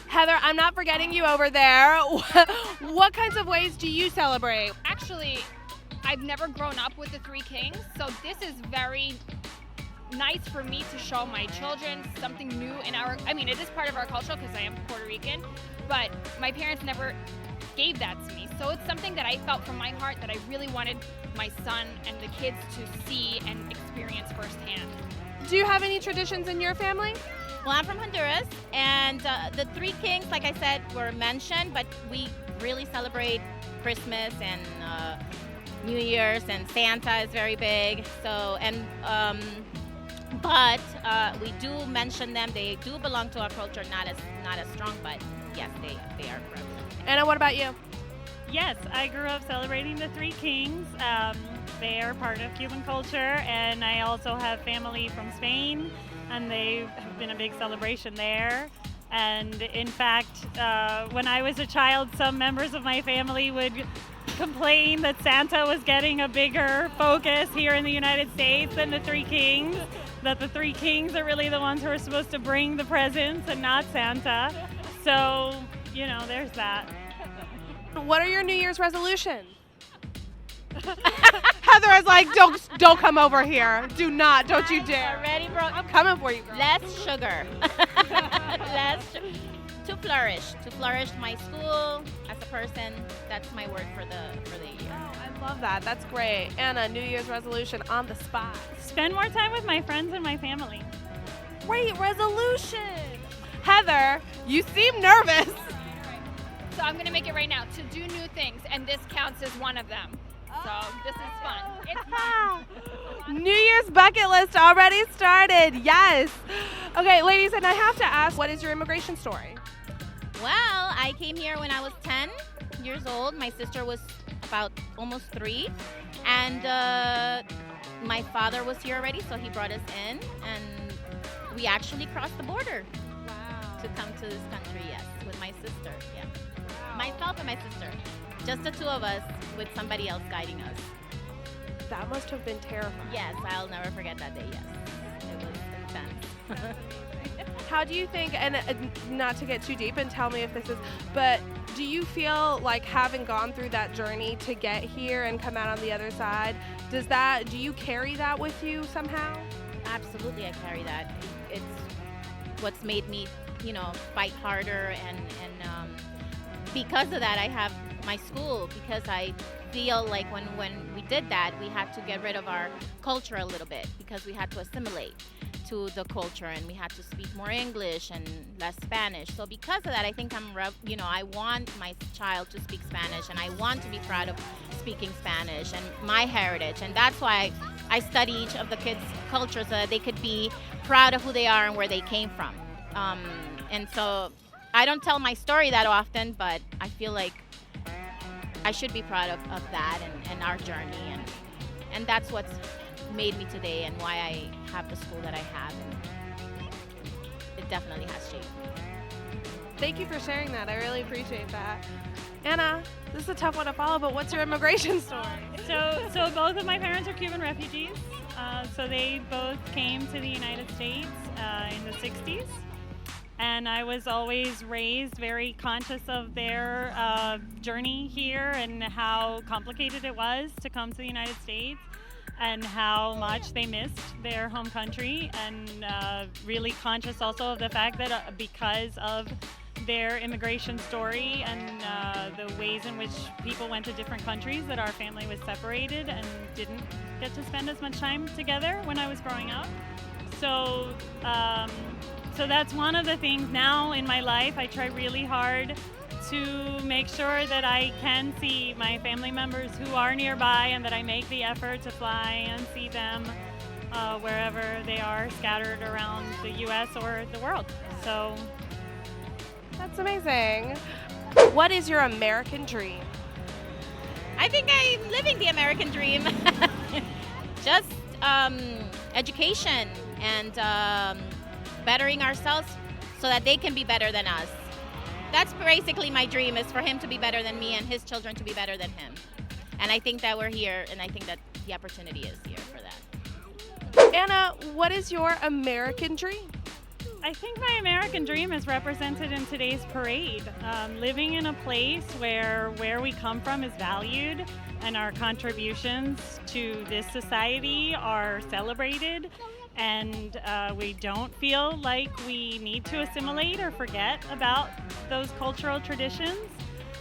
Heather, I'm not forgetting you over there. What kinds of ways do you celebrate? Actually, I've never grown up with the Three Kings, so this is very nice for me to show my children something new in it is part of our culture because I am Puerto Rican, but my parents never gave that to me. So it's something that I felt from my heart that I really wanted my son and the kids to see and experience firsthand. Do you have any traditions in your family? Well, I'm from Honduras, and the Three Kings, like I said, were mentioned, but we really celebrate Christmas and New Year's, and Santa is very big. So, but we do mention them. They do belong to our culture, not as strong, but yes, they are prevalent. Anna, what about you? Yes, I grew up celebrating the Three Kings. They are part of Cuban culture, and I also have family from Spain, and they have been a big celebration there. And in fact, when I was a child, some members of my family would complain that Santa was getting a bigger focus here in the United States than the Three Kings, that the Three Kings are really the ones who are supposed to bring the presents and not Santa. So, there's that. What are your New Year's resolutions? Heather is like, don't come over here. Don't you dare. Already, bro. I'm coming for you, girl. Less sugar. To flourish my school as a person. That's my word for the year. Oh, I love that. That's great. Anna, New Year's resolution on the spot. Spend more time with my friends and my family. Great resolution. Heather, you seem nervous. So I'm going to make it right now, to do new things, and this counts as one of them. So this is fun. It's fun. New Year's bucket list already started. Yes. Okay, ladies, and I have to ask, what is your immigration story? Well, I came here when I was 10 years old. My sister was about almost 3. And my father was here already, so he brought us in. And we actually crossed the border to come to this country, yes, with my sister. Yeah. Myself and my sister. Just the two of us with somebody else guiding us. That must have been terrifying. Yes, I'll never forget that day, yes. It was intense. How do you think, and not to get too deep and tell me if this is, but do you feel like having gone through that journey to get here and come out on the other side, do you carry that with you somehow? Absolutely, I carry that. It's what's made me, fight harder, and because of that, I have my school, because I feel like when we did that, we had to get rid of our culture a little bit, because we had to assimilate to the culture, and we had to speak more English and less Spanish. So because of that, I think I want my child to speak Spanish, and I want to be proud of speaking Spanish and my heritage. And that's why I study each of the kids' cultures, so that they could be proud of who they are and where they came from. And so I don't tell my story that often, but I feel like I should be proud of that and our journey, and that's what's made me today and why I have the school that I have, and it definitely has shaped me. Thank you for sharing that. I really appreciate that. Anna, this is a tough one to follow, but what's your immigration story? So both of my parents are Cuban refugees. So they both came to the United States in the 60s. And I was always raised very conscious of their journey here and how complicated it was to come to the United States, and how much they missed their home country, and really conscious also of the fact that because of their immigration story and the ways in which people went to different countries, that our family was separated and didn't get to spend as much time together when I was growing up. So So that's one of the things now in my life. I try really hard to make sure that I can see my family members who are nearby and that I make the effort to fly and see them wherever they are scattered around the U.S. or the world. So that's amazing. What is your American dream? I think I'm living the American dream. Just education and bettering ourselves so that they can be better than us. That's basically my dream, is for him to be better than me and his children to be better than him. And I think that we're here, and I think that the opportunity is here for that. Anna, what is your American dream? I think my American dream is represented in today's parade. Living in a place where we come from is valued and our contributions to this society are celebrated, and we don't feel like we need to assimilate or forget about those cultural traditions.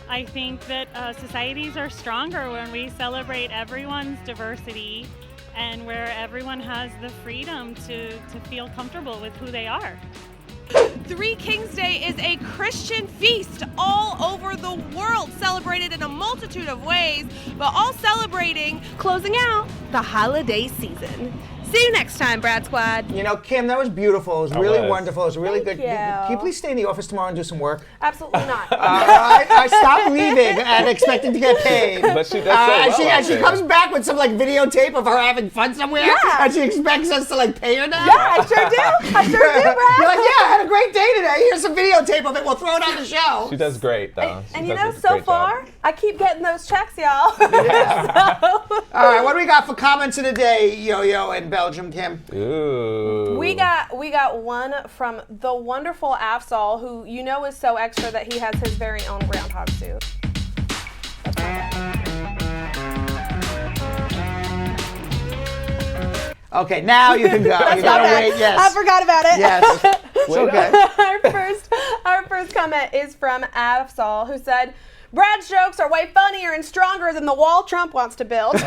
I think that societies are stronger when we celebrate everyone's diversity and where everyone has the freedom to feel comfortable with who they are. Three Kings Day is a Christian feast all over the world, celebrated in a multitude of ways, but all celebrating closing out the holiday season. See you next time, Brad Squad. You know, Kim, that was beautiful. It was really wonderful. It was really Thank good. you. Can you please stay in the office tomorrow and do some work? Absolutely not. I stopped leaving and expecting to get paid. But she does so well and she comes back with some like videotape of her having fun somewhere. Yeah. And she expects us to like pay her now. Yeah, I sure do. I sure do, Brad. You're like, yeah, I had a great day today. Here's some videotape of it. We'll throw it on the show. She does great, though. And She you does know, a so great far, job. I keep getting those checks, y'all. All right, what do we got for comments of the day, Yo-Yo and Belgium Kim? Ooh. We got one from the wonderful Afzal, who you know is so extra that he has his very own groundhog suit. Okay, now you can go. You gotta wait. Yes. I forgot about it. Yes. It's okay. Our first comment is from Afzal, who said, Brad's jokes are way funnier and stronger than the wall Trump wants to build. I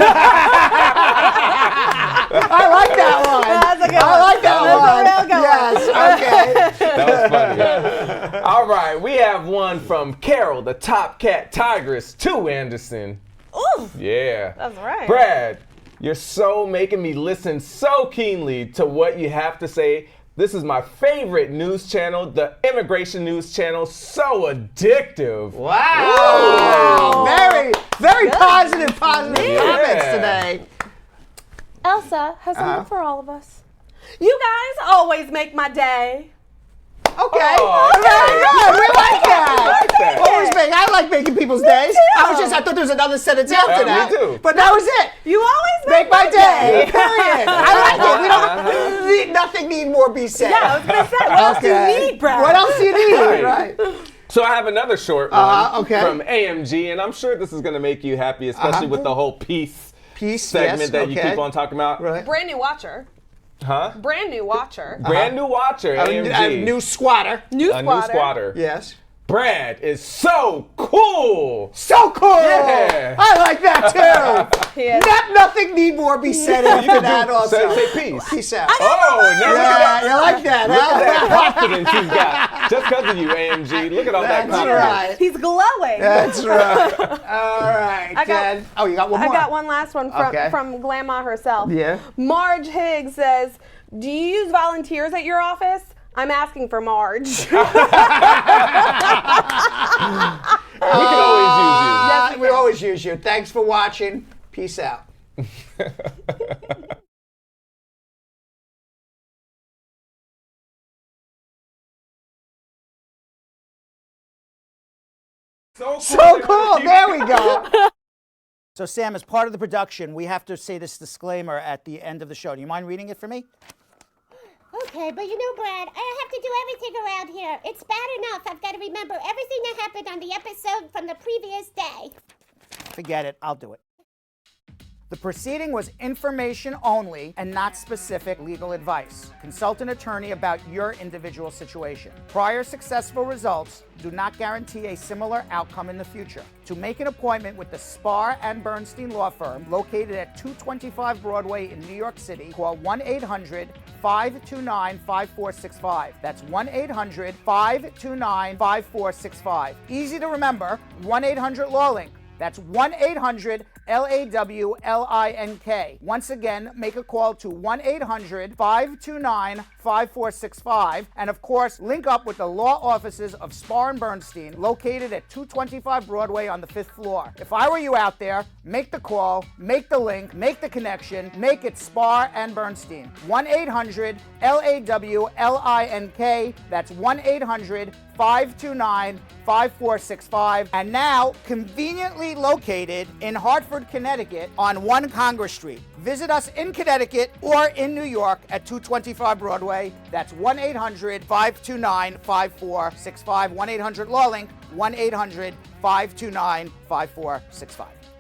like that one. That's a good I one. like that That's one. a real good one. That was funny. All right, we have one from Carol, the Top Cat Tigress, to Anderson. Ooh. Yeah. That's right. Brad, you're so making me listen so keenly to what you have to say. This is my favorite news channel, the Immigration News Channel. So addictive. Wow. Ooh. Very positive comments Yeah. today. Elsa has something for all of us. You guys always make my day. Okay. Oh, Very good. We like that. that. Always I like making people's days. I thought there was another sentence after that. Me too. But that was it. You always Make my day. Period. I like it. We don't nothing need more be said. Yeah, I was gonna say, what else do you need, Brad? What else do you need? Right. So I have another short one okay. from AMG, and I'm sure this is going to make you happy, especially with the whole peace segment yes, that you keep on talking about. Right. Brand new watcher. Huh? Brand new watcher. Brand new watcher, AMG. A new squatter. A new squatter. Yes. Brad is so cool. So cool. Yeah. I like that too. Nothing need more be said after that also. Say peace. Peace out. Oh, now look at that. You like that, Look huh? at that confidence he's got. Just because of you, AMG. Look at all that That's confidence. right. He's glowing. That's right. All right, Jen. Oh, you got one more? I got one last one from Grandma herself. Yeah. Marge Higgs says, do you use volunteers at your office? I'm asking for Marge. We can always use you. Yes, we always use you. Thanks for watching. Peace out. So cool. There we go. So, Sam, as part of the production, we have to say this disclaimer at the end of the show. Do you mind reading it for me? Okay, but you know, Brad, I have to do everything around here. It's bad enough I've got to remember everything that happened on the episode from the previous day. Forget it. I'll do it. The proceeding was information only and not specific legal advice. Consult an attorney about your individual situation. Prior successful results do not guarantee a similar outcome in the future. To make an appointment with the Spar and Bernstein law firm located at 225 Broadway in New York City, call 1-800-529-5465. That's 1-800-529-5465. Easy to remember, 1-800-LAW-LINK. That's 1-800-LAWLINK. Once again, make a call to 1-800-529-5465. And of course, link up with the law offices of Spar and Bernstein, located at 225 Broadway on the 5th floor. If I were you out there, make the call, make the link, make the connection, make it Spar and Bernstein. 1-800-LAWLINK. That's 1-800-529-5465. And now, conveniently located in Hartford, Connecticut on 1 Congress Street. Visit us in Connecticut or in New York at 225 Broadway. That's 1-800-529-5465. 1-800-LAW-LINK, 1-800-529-5465.